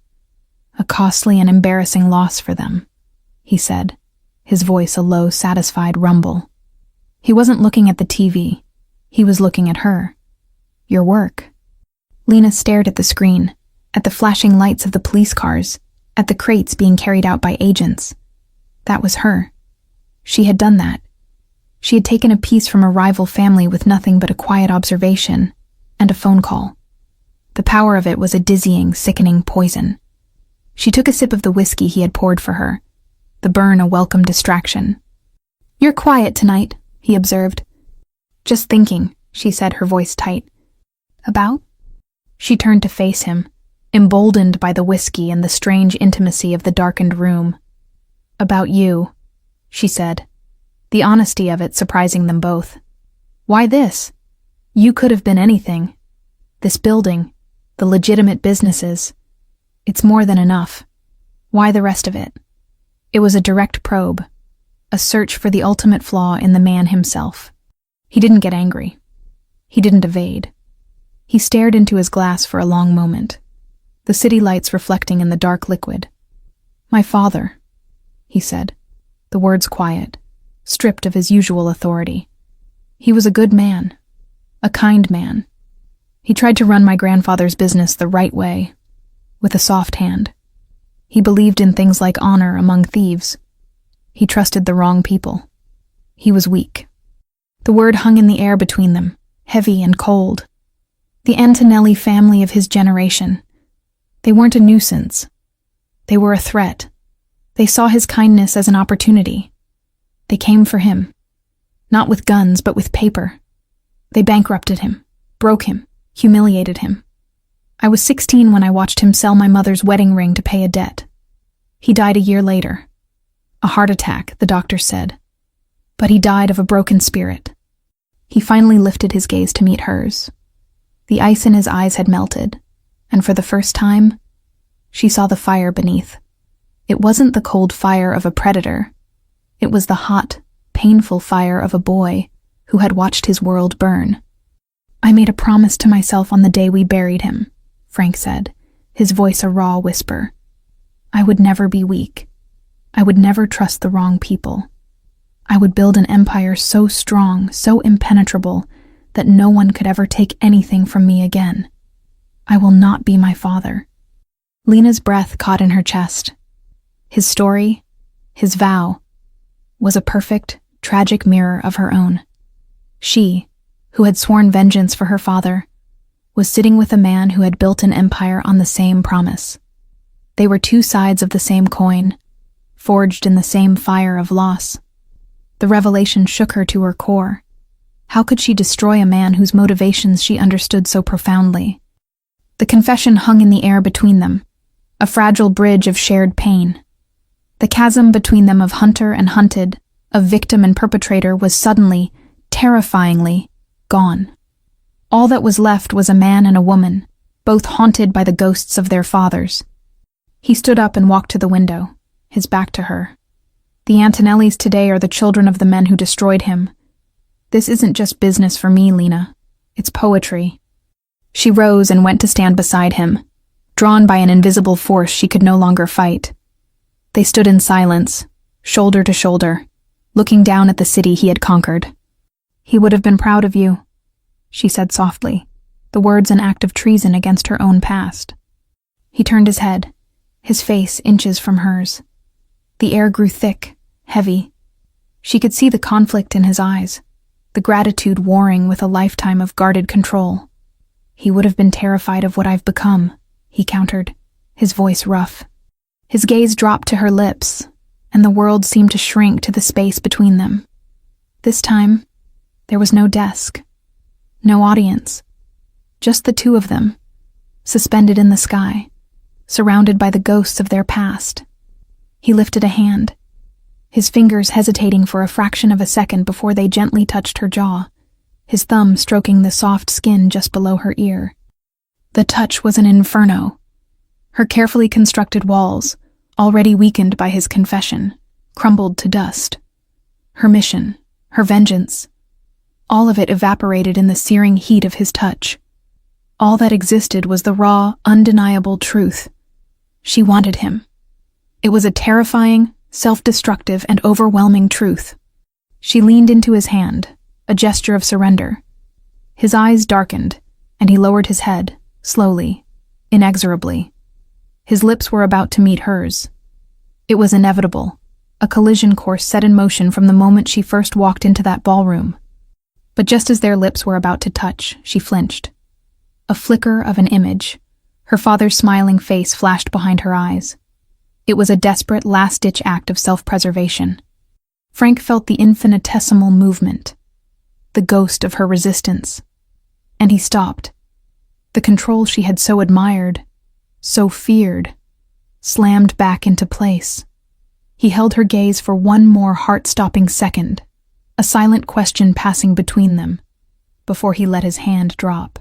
"A costly and embarrassing loss for them," he said, his voice a low, satisfied rumble. He wasn't looking at the TV. He was looking at her. "Your work." Lena stared at the screen, at the flashing lights of the police cars, at the crates being carried out by agents. That was her. She had done that. She had taken a piece from a rival family with nothing but a quiet observation and a phone call. The power of it was a dizzying, sickening poison. She took a sip of the whiskey he had poured for her, the burn a welcome distraction. "You're quiet tonight," he observed. "Just thinking," she said, her voice tight. "About?" She turned to face him, emboldened by the whiskey and the strange intimacy of the darkened room. "About you," she said, the honesty of it surprising them both. "Why this? You could have been anything. This building, the legitimate businesses. It's more than enough. Why the rest of it?" It was a direct probe, a search for the ultimate flaw in the man himself. He didn't get angry. He didn't evade. He stared into his glass for a long moment, the city lights reflecting in the dark liquid. "My father," he said, the words quiet, stripped of his usual authority. "He was a good man, a kind man. He tried to run my grandfather's business the right way, with a soft hand. He believed in things like honor among thieves. He trusted the wrong people. He was weak." The word hung in the air between them, heavy and cold. The Antonelli family of his generation. They weren't a nuisance. They were a threat. They saw his kindness as an opportunity. They came for him. Not with guns, but with paper. They bankrupted him, broke him, humiliated him. I was 16 when I watched him sell my mother's wedding ring to pay a debt. He died a year later. A heart attack, the doctor said. But he died of a broken spirit. He finally lifted his gaze to meet hers. The ice in his eyes had melted, and for the first time, she saw the fire beneath. It wasn't the cold fire of a predator. It was the hot, painful fire of a boy who had watched his world burn. I made a promise to myself on the day we buried him, Frank said, his voice a raw whisper. I would never be weak. I would never trust the wrong people. I would build an empire so strong, so impenetrable, that no one could ever take anything from me again. I will not be my father. Lena's breath caught in her chest. His story, his vow, was a perfect, tragic mirror of her own. She, who had sworn vengeance for her father, was sitting with a man who had built an empire on the same promise. They were two sides of the same coin, forged in the same fire of loss. The revelation shook her to her core. How could she destroy a man whose motivations she understood so profoundly? The confession hung in the air between them, a fragile bridge of shared pain. The chasm between them of hunter and hunted, of victim and perpetrator, was suddenly, terrifyingly, gone. All that was left was a man and a woman, both haunted by the ghosts of their fathers. He stood up and walked to the window, his back to her. The Antonellis today are the children of the men who destroyed him. This isn't just business for me, Lena. It's poetry. She rose and went to stand beside him. Drawn by an invisible force she could no longer fight. They stood in silence, shoulder to shoulder, looking down at the city he had conquered. He would have been proud of you, she said softly, the words an act of treason against her own past. He turned his head, his face inches from hers. The air grew thick, heavy. She could see the conflict in his eyes, the gratitude warring with a lifetime of guarded control. He would have been terrified of what I've become, he countered, his voice rough. His gaze dropped to her lips, and the world seemed to shrink to the space between them. This time, there was no desk, no audience, just the two of them, suspended in the sky, surrounded by the ghosts of their past. He lifted a hand, his fingers hesitating for a fraction of a second before they gently touched her jaw, his thumb stroking the soft skin just below her ear. The touch was an inferno. Her carefully constructed walls, already weakened by his confession, crumbled to dust. Her mission, her vengeance, all of it evaporated in the searing heat of his touch. All that existed was the raw, undeniable truth. She wanted him. It was a terrifying, self-destructive, and overwhelming truth. She leaned into his hand, a gesture of surrender. His eyes darkened, and he lowered his head, slowly, inexorably. His lips were about to meet hers. It was inevitable, a collision course set in motion from the moment she first walked into that ballroom. But just as their lips were about to touch, she flinched. A flicker of an image, her father's smiling face flashed behind her eyes. It was a desperate, last-ditch act of self-preservation. Frank felt the infinitesimal movement, the ghost of her resistance. And he stopped. The control she had so admired, so feared, slammed back into place. He held her gaze for one more heart-stopping second, a silent question passing between them, before he let his hand drop.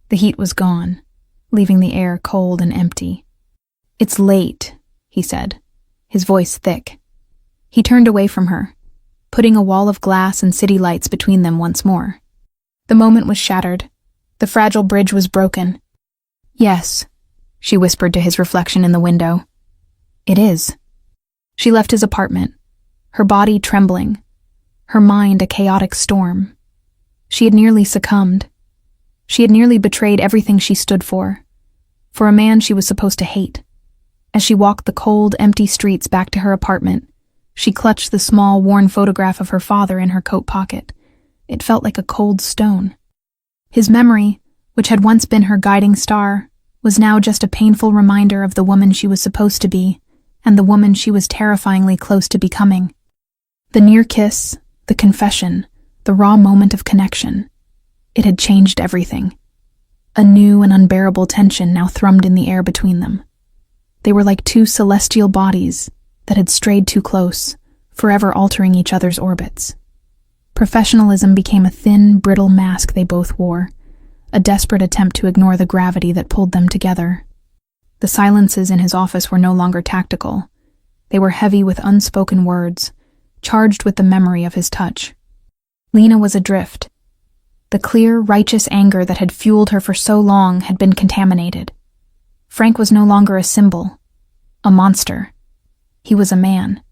The heat was gone, leaving the air cold and empty. "It's late," he said, his voice thick. He turned away from her, putting a wall of glass and city lights between them once more. The moment was shattered. The fragile bridge was broken. "Yes," she whispered to his reflection in the window. "It is." She left his apartment, her body trembling, her mind a chaotic storm. She had nearly succumbed. She had nearly betrayed everything she stood for a man she was supposed to hate. As she walked the cold, empty streets back to her apartment, she clutched the small, worn photograph of her father in her coat pocket. It felt like a cold stone. His memory, which had once been her guiding star, was now just a painful reminder of the woman she was supposed to be, and the woman she was terrifyingly close to becoming. The near kiss, the confession, the raw moment of connection. It had changed everything. A new and unbearable tension now thrummed in the air between them. They were like two celestial bodies that had strayed too close, forever altering each other's orbits. Professionalism became a thin, brittle mask they both wore, a desperate attempt to ignore the gravity that pulled them together. The silences in his office were no longer tactical. They were heavy with unspoken words, charged with the memory of his touch. Lena was adrift. The clear, righteous anger that had fueled her for so long had been contaminated. Frank was no longer a symbol, a monster. He was a man,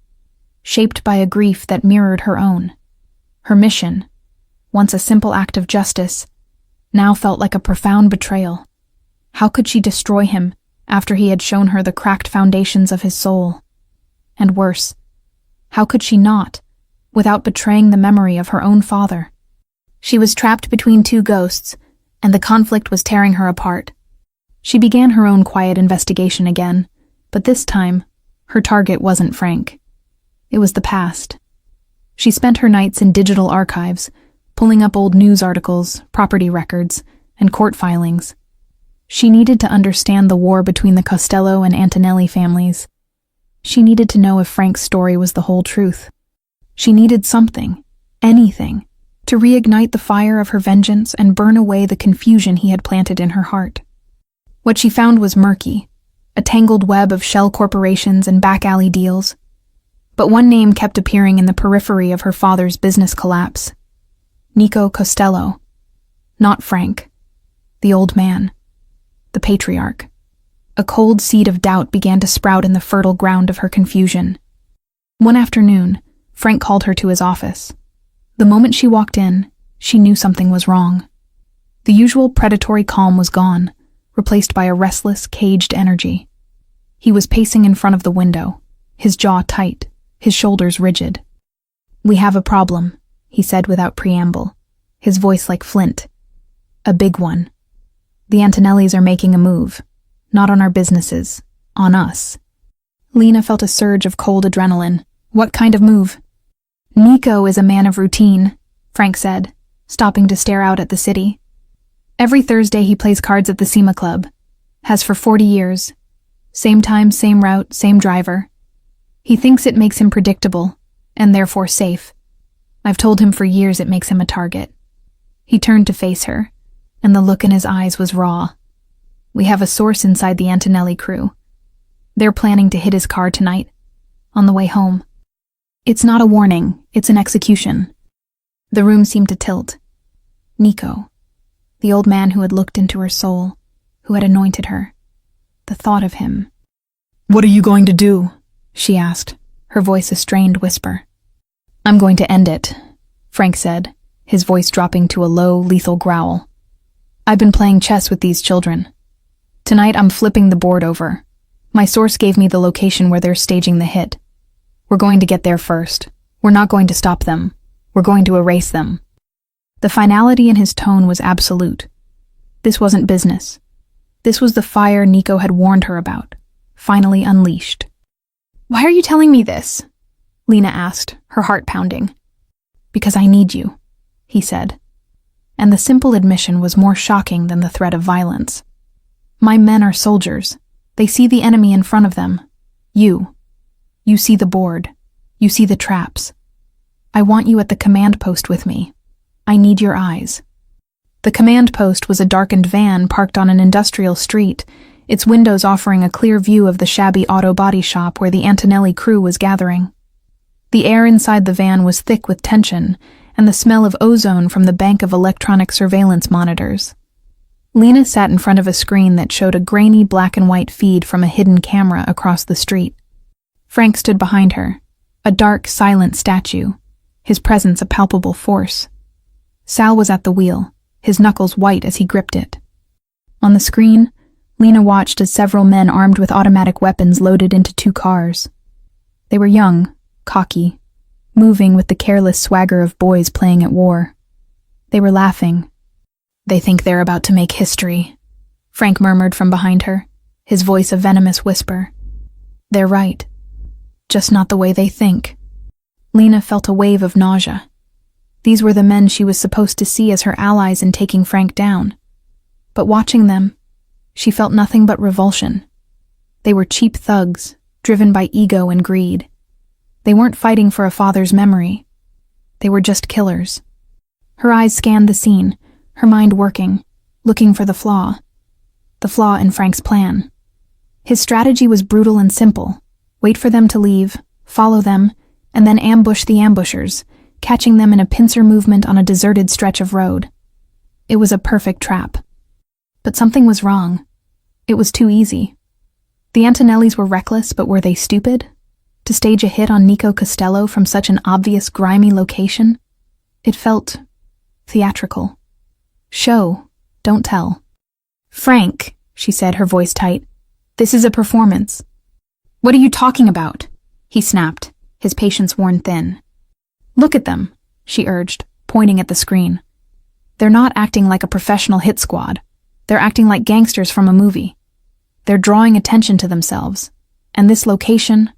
shaped by a grief that mirrored her own. Her mission, once a simple act of justice, now felt like a profound betrayal. How could she destroy him after he had shown her the cracked foundations of his soul? And worse, how could she not, without betraying the memory of her own father? She was trapped between two ghosts, and the conflict was tearing her apart. She began her own quiet investigation again, but this time, her target wasn't Frank. It was the past. She spent her nights in digital archives, pulling up old news articles, property records, and court filings. She needed to understand the war between the Costello and Antonelli families. She needed to know if Frank's story was the whole truth. She needed something, anything, to reignite the fire of her vengeance and burn away the confusion he had planted in her heart. What she found was murky, a tangled web of shell corporations and back-alley deals. But one name kept appearing in the periphery of her father's business collapse. Nico Costello. Not Frank. The old man. The patriarch. A cold seed of doubt began to sprout in the fertile ground of her confusion. One afternoon, Frank called her to his office. The moment she walked in, she knew something was wrong. The usual predatory calm was gone, replaced by a restless, caged energy. He was pacing in front of the window, his jaw tight, his shoulders rigid. "We have a problem," he said without preamble, his voice like flint. "A big one. The Antonellis are making a move. Not on our businesses, on us." Lena felt a surge of cold adrenaline. What kind of move? "Nico is a man of routine," Frank said, stopping to stare out at the city. "Every Thursday he plays cards at the SEMA Club. Has for 40 years. Same time, same route, same driver. He thinks it makes him predictable, and therefore safe. I've told him for years it makes him a target." He turned to face her, and the look in his eyes was raw. "We have a source inside the Antonelli crew. They're planning to hit his car tonight, on the way home. It's not a warning, it's an execution." The room seemed to tilt. Nico, the old man who had looked into her soul, who had anointed her. The thought of him. "What are you going to do?" she asked, her voice a strained whisper. "I'm going to end it," Frank said, his voice dropping to a low, lethal growl. "I've been playing chess with these children. Tonight I'm flipping the board over. My source gave me the location where they're staging the hit. We're going to get there first. We're not going to stop them. We're going to erase them." The finality in his tone was absolute. This wasn't business. This was the fire Nico had warned her about, finally unleashed. "Why are you telling me this?" Lena asked, her heart pounding. "Because I need you," he said. And the simple admission was more shocking than the threat of violence. "My men are soldiers. They see the enemy in front of them. You. You see the board. You see the traps. I want you at the command post with me. I need your eyes." The command post was a darkened van parked on an industrial street, its windows offering a clear view of the shabby auto body shop where the Antonelli crew was gathering. The air inside the van was thick with tension and the smell of ozone from the bank of electronic surveillance monitors. Lena sat in front of a screen that showed a grainy black and white feed from a hidden camera across the street. Frank stood behind her, a dark, silent statue, his presence a palpable force. Sal was at the wheel, his knuckles white as he gripped it. On the screen, Lena watched as several men armed with automatic weapons loaded into two cars. They were young, cocky, moving with the careless swagger of boys playing at war. They were laughing. "They think they're about to make history," Frank murmured from behind her, his voice a venomous whisper. "They're right. Just not the way they think." Lena felt a wave of nausea. These were the men she was supposed to see as her allies in taking Frank down. But watching them, she felt nothing but revulsion. They were cheap thugs, driven by ego and greed. They weren't fighting for a father's memory. They were just killers. Her eyes scanned the scene, her mind working, looking for the flaw in Frank's plan. His strategy was brutal and simple. Wait for them to leave, follow them, and then ambush the ambushers, catching them in a pincer movement on a deserted stretch of road. It was a perfect trap. But something was wrong. It was too easy. The Antonellis were reckless, but were they stupid? To stage a hit on Nico Costello from such an obvious, grimy location? It felt theatrical. Show, don't tell. "Frank," she said, her voice tight, "this is a performance." "What are you talking about?" he snapped, his patience worn thin. "Look at them," she urged, pointing at the screen. "They're not acting like a professional hit squad. They're acting like gangsters from a movie. They're drawing attention to themselves. And this location,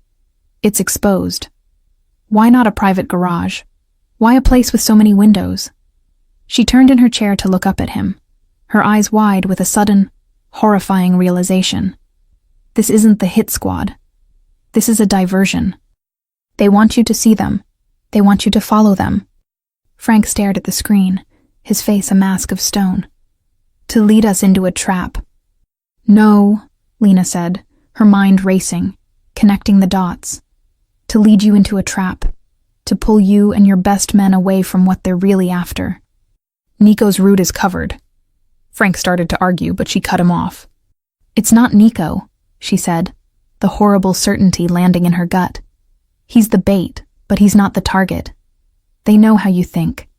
it's exposed. Why not a private garage? Why a place with so many windows?" She turned in her chair to look up at him, her eyes wide with a sudden, horrifying realization. This isn't the hit squad. This is a diversion. They want you to see them. They want you to follow them. Frank stared at the screen, his face a mask of stone. To lead us into a trap. "No," Lena said, her mind racing, connecting the dots. "To lead you into a trap. To pull you and your best men away from what they're really after." "Nico's route is covered." Frank started to argue, but she cut him off. "It's not Nico," she said, the horrible certainty landing in her gut. "He's the bait, but he's not the target. They know how you think.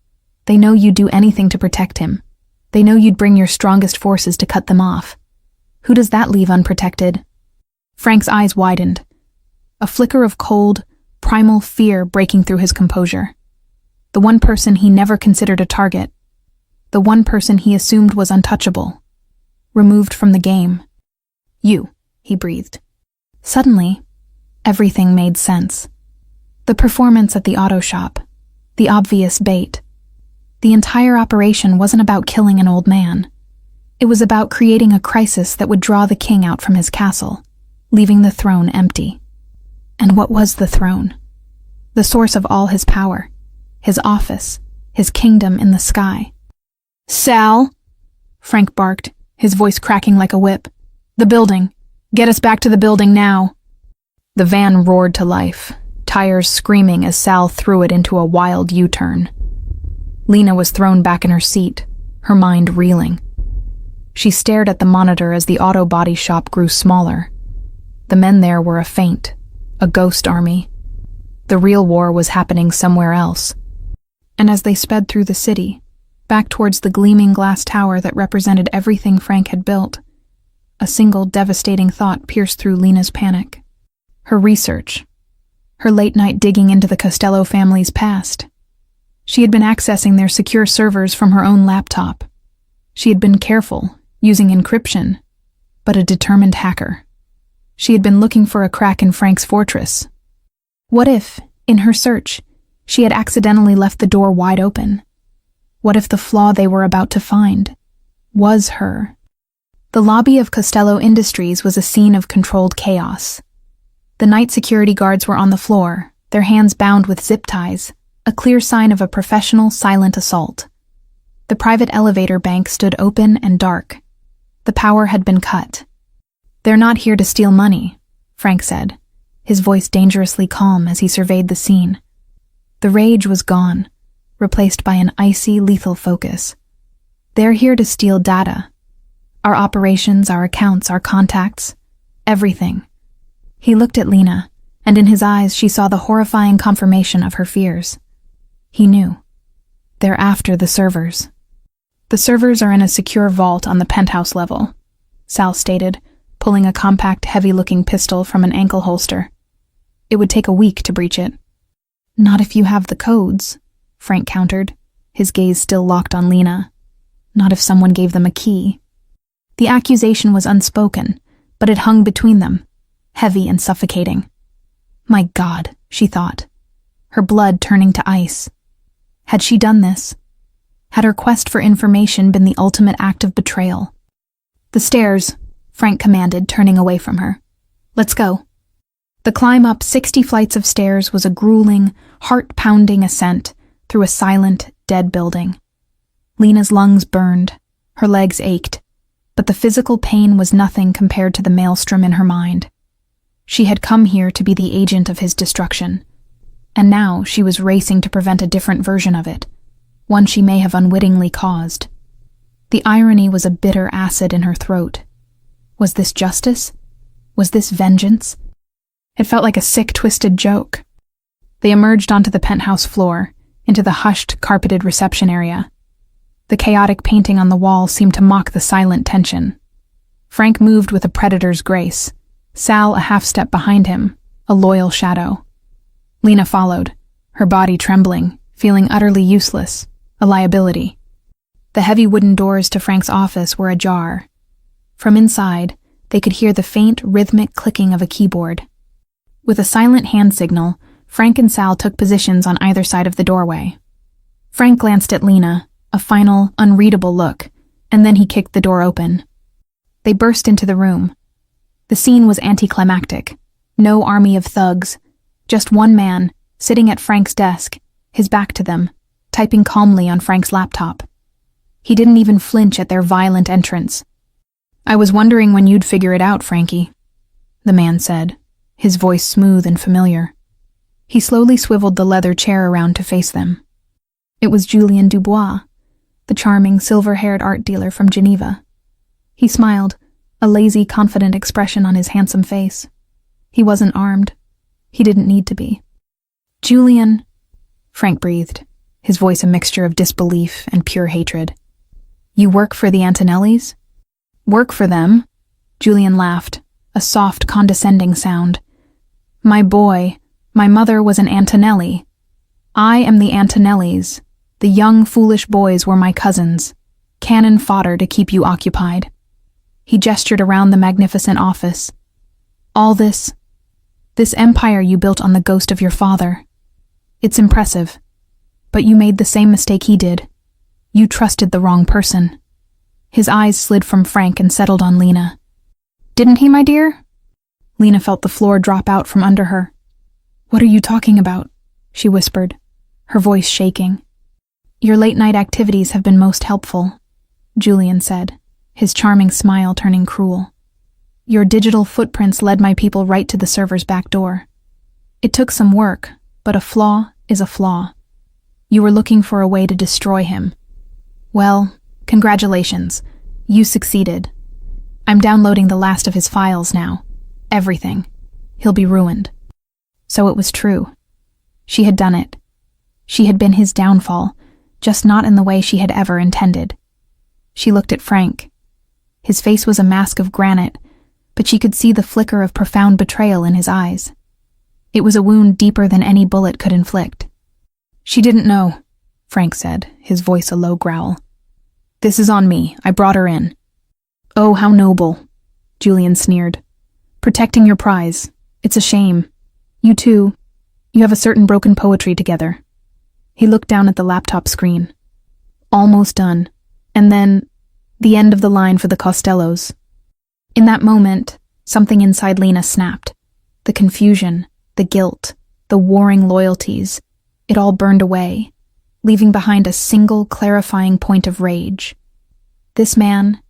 They know you'd do anything to protect him. They know you'd bring your strongest forces to cut them off. Who does that leave unprotected?" Frank's eyes widened, a flicker of cold, primal fear breaking through his composure. The one person he never considered a target. The one person he assumed was untouchable. Removed from the game. "You," he breathed. Suddenly, everything made sense. The performance at the auto shop, the obvious bait. The entire operation wasn't about killing an old man. It was about creating a crisis that would draw the king out from his castle, leaving the throne empty. And what was the throne? The source of all his power, his office, his kingdom in the sky. "Sal," Frank barked, his voice cracking like a whip. "The building. Get us back to the building now." The van roared to life, tires screaming as Sal threw it into a wild U-turn. Lena was thrown back in her seat, her mind reeling. She stared at the monitor as the auto body shop grew smaller. The men there were a feint, a ghost army. The real war was happening somewhere else. And as they sped through the city, back towards the gleaming glass tower that represented everything Frank had built, a single devastating thought pierced through Lena's panic. Her research. Her late-night digging into the Costello family's past. She had been accessing their secure servers from her own laptop. She had been careful, using encryption, but a determined hacker. She had been looking for a crack in Frank's fortress. What if, in her search, she had accidentally left the door wide open? What if the flaw they were about to find was her? The lobby of Costello Industries was a scene of controlled chaos. The night security guards were on the floor, their hands bound with zip ties, a clear sign of a professional, silent assault. The private elevator bank stood open and dark. The power had been cut. "They're not here to steal money," Frank said, his voice dangerously calm as he surveyed the scene. The rage was gone, replaced by an icy, lethal focus. "They're here to steal data. Our operations, our accounts, our contacts, everything." He looked at Lena, and in his eyes she saw the horrifying confirmation of her fears. He knew. They're after the servers. "The servers are in a secure vault on the penthouse level," Sal stated, pulling a compact, heavy-looking pistol from an ankle holster. "It would take a week to breach it." "Not if you have the codes," Frank countered, his gaze still locked on Lena. "Not if someone gave them a key." The accusation was unspoken, but it hung between them, heavy and suffocating. My God, she thought, her blood turning to ice. Had she done this? Had her quest for information been the ultimate act of betrayal? "The stairs," Frank commanded, turning away from her. "Let's go." The climb up 60 flights of stairs was a grueling, heart-pounding ascent through a silent, dead building. Lena's lungs burned, her legs ached, but the physical pain was nothing compared to the maelstrom in her mind. She had come here to be the agent of his destruction, and now she was racing to prevent a different version of it, one she may have unwittingly caused. The irony was a bitter acid in her throat. Was this justice? Was this vengeance? It felt like a sick, twisted joke. They emerged onto the penthouse floor, into the hushed, carpeted reception area. The chaotic painting on the wall seemed to mock the silent tension. Frank moved with a predator's grace, Sal a half-step behind him, a loyal shadow. Lena followed, her body trembling, feeling utterly useless, a liability. The heavy wooden doors to Frank's office were ajar. From inside, they could hear the faint, rhythmic clicking of a keyboard. With a silent hand signal, Frank and Sal took positions on either side of the doorway. Frank glanced at Lena, a final, unreadable look, and then he kicked the door open. They burst into the room. The scene was anticlimactic. No army of thugs, just one man, sitting at Frank's desk, his back to them, typing calmly on Frank's laptop. He didn't even flinch at their violent entrance. "I was wondering when you'd figure it out, Frankie," the man said, his voice smooth and familiar. He slowly swiveled the leather chair around to face them. It was Julien Dubois, the charming, silver-haired art dealer from Geneva. He smiled, a lazy, confident expression on his handsome face. He wasn't armed. He didn't need to be. "Julien," Frank breathed, his voice a mixture of disbelief and pure hatred. "You work for the Antonellis?" "Work for them?" Julien laughed, a soft, condescending sound. "My boy, my mother was an Antonelli. I am the Antonellis. The young, foolish boys were my cousins. Cannon fodder to keep you occupied." He gestured around the magnificent office. "All this empire you built on the ghost of your father. It's impressive. But you made the same mistake he did. You trusted the wrong person." His eyes slid from Frank and settled on Lena. "Didn't he, my dear?" Lena felt the floor drop out from under her. "What are you talking about?" she whispered, her voice shaking. "Your late-night activities have been most helpful," Julien said, his charming smile turning cruel. "Your digital footprints led my people right to the server's back door. It took some work, but a flaw is a flaw. You were looking for a way to destroy him. Well, congratulations. You succeeded. I'm downloading the last of his files now. Everything. He'll be ruined." So it was true. She had done it. She had been his downfall, just not in the way she had ever intended. She looked at Frank. His face was a mask of granite, but she could see the flicker of profound betrayal in his eyes. It was a wound deeper than any bullet could inflict. "She didn't know," Frank said, his voice a low growl. "This is on me. I brought her in." "Oh, how noble," Julien sneered. "Protecting your prize. It's a shame. You two, you have a certain broken poetry together." He looked down at the laptop screen. "Almost done. And then, the end of the line for the Costellos." In that moment, something inside Lena snapped. The confusion, the guilt, the warring loyalties, it all burned away, leaving behind a single clarifying point of rage. This man,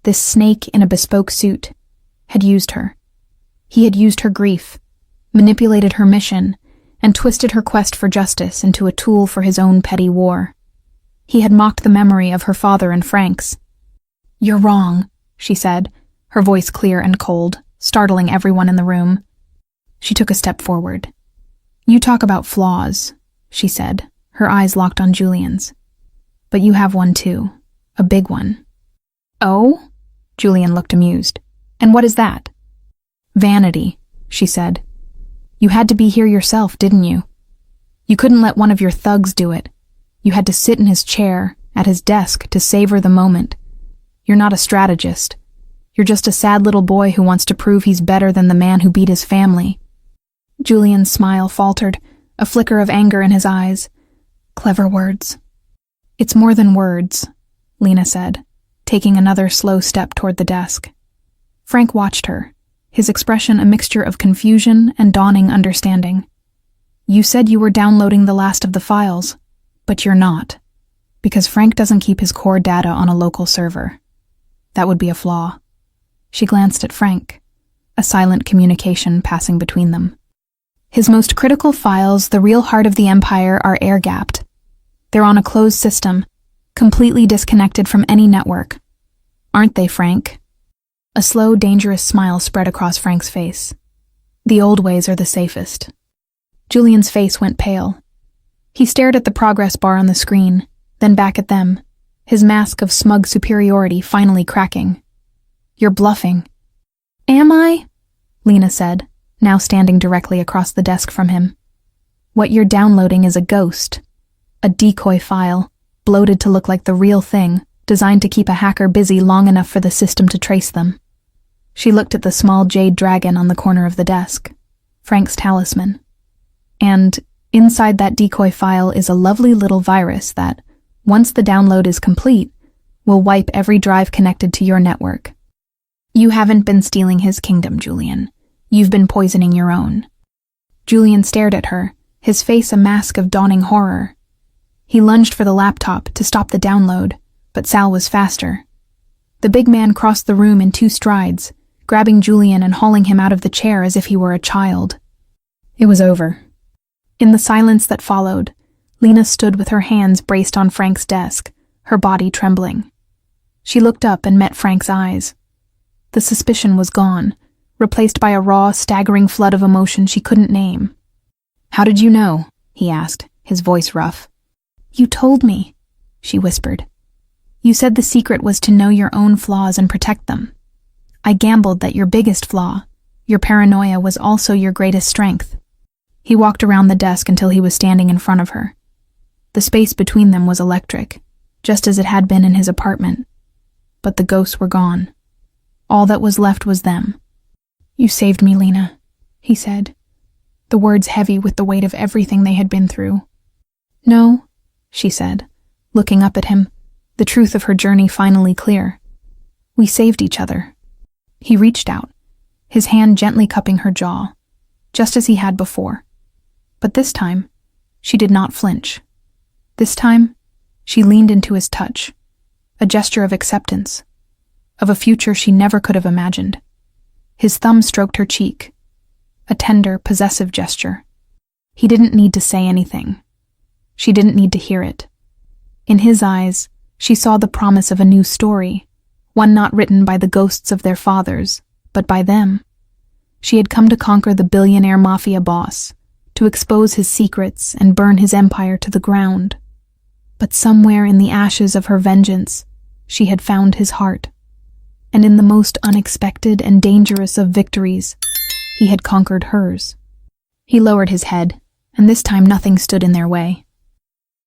this snake in a bespoke suit, had used her. He had used her grief, manipulated her mission, and twisted her quest for justice into a tool for his own petty war. He had mocked the memory of her father and Frank's. "You're wrong," she said, her voice clear and cold, startling everyone in the room. She took a step forward. "You talk about flaws," she said, her eyes locked on Julian's. "But you have one too, a big one." "Oh?" Julien looked amused. "And what is that?" "Vanity," she said. "You had to be here yourself, didn't you? You couldn't let one of your thugs do it. You had to sit in his chair, at his desk, to savor the moment. You're not a strategist. You're just a sad little boy who wants to prove he's better than the man who beat his family." Julian's smile faltered, a flicker of anger in his eyes. "Clever words." "It's more than words," Lena said. taking another slow step toward the desk. Frank watched her, his expression a mixture of confusion and dawning understanding. You said you were downloading the last of the files, but you're not, because Frank doesn't keep his core data on a local server. That would be a flaw. She glanced at Frank, a silent communication passing between them. His most critical files, the real heart of the Empire, are air-gapped. They're on a closed system, completely disconnected from any network. Aren't they, Frank? A slow, dangerous smile spread across Frank's face. The old ways are the safest. Julian's face went pale. He stared at the progress bar on the screen, then back at them, his mask of smug superiority finally cracking. You're bluffing. Am I? Lena said, now standing directly across the desk from him. What you're downloading is a ghost. A decoy file, bloated to look like the real thing, designed to keep a hacker busy long enough for the system to trace them. She looked at the small jade dragon on the corner of the desk, Frank's talisman. And inside that decoy file is a lovely little virus that, once the download is complete, will wipe every drive connected to your network. You haven't been stealing his kingdom, Julian. You've been poisoning your own. Julian stared at her, his face a mask of dawning horror. He lunged for the laptop to stop the download, but Sal was faster. The big man crossed the room in 2 strides, grabbing Julian and hauling him out of the chair as if he were a child. It was over. In the silence that followed, Lena stood with her hands braced on Frank's desk, her body trembling. She looked up and met Frank's eyes. The suspicion was gone, replaced by a raw, staggering flood of emotion she couldn't name. How did you know? He asked, his voice rough. You told me, she whispered. You said the secret was to know your own flaws and protect them. I gambled that your biggest flaw, your paranoia, was also your greatest strength. He walked around the desk until he was standing in front of her. The space between them was electric, just as it had been in his apartment. But the ghosts were gone. All that was left was them. You saved me, Lena, he said, the words heavy with the weight of everything they had been through. No, she said, looking up at him, the truth of her journey finally clear. We saved each other. He reached out, his hand gently cupping her jaw, just as he had before. But this time, she did not flinch. This time, she leaned into his touch, a gesture of acceptance, of a future she never could have imagined. His thumb stroked her cheek, a tender, possessive gesture. He didn't need to say anything. She didn't need to hear it. In his eyes, she saw the promise of a new story, one not written by the ghosts of their fathers, but by them. She had come to conquer the Billionaire Mafia boss, to expose his secrets and burn his empire to the ground. But somewhere in the ashes of her vengeance, she had found his heart. And in the most unexpected and dangerous of victories, he had conquered hers. He lowered his head, and this time nothing stood in their way.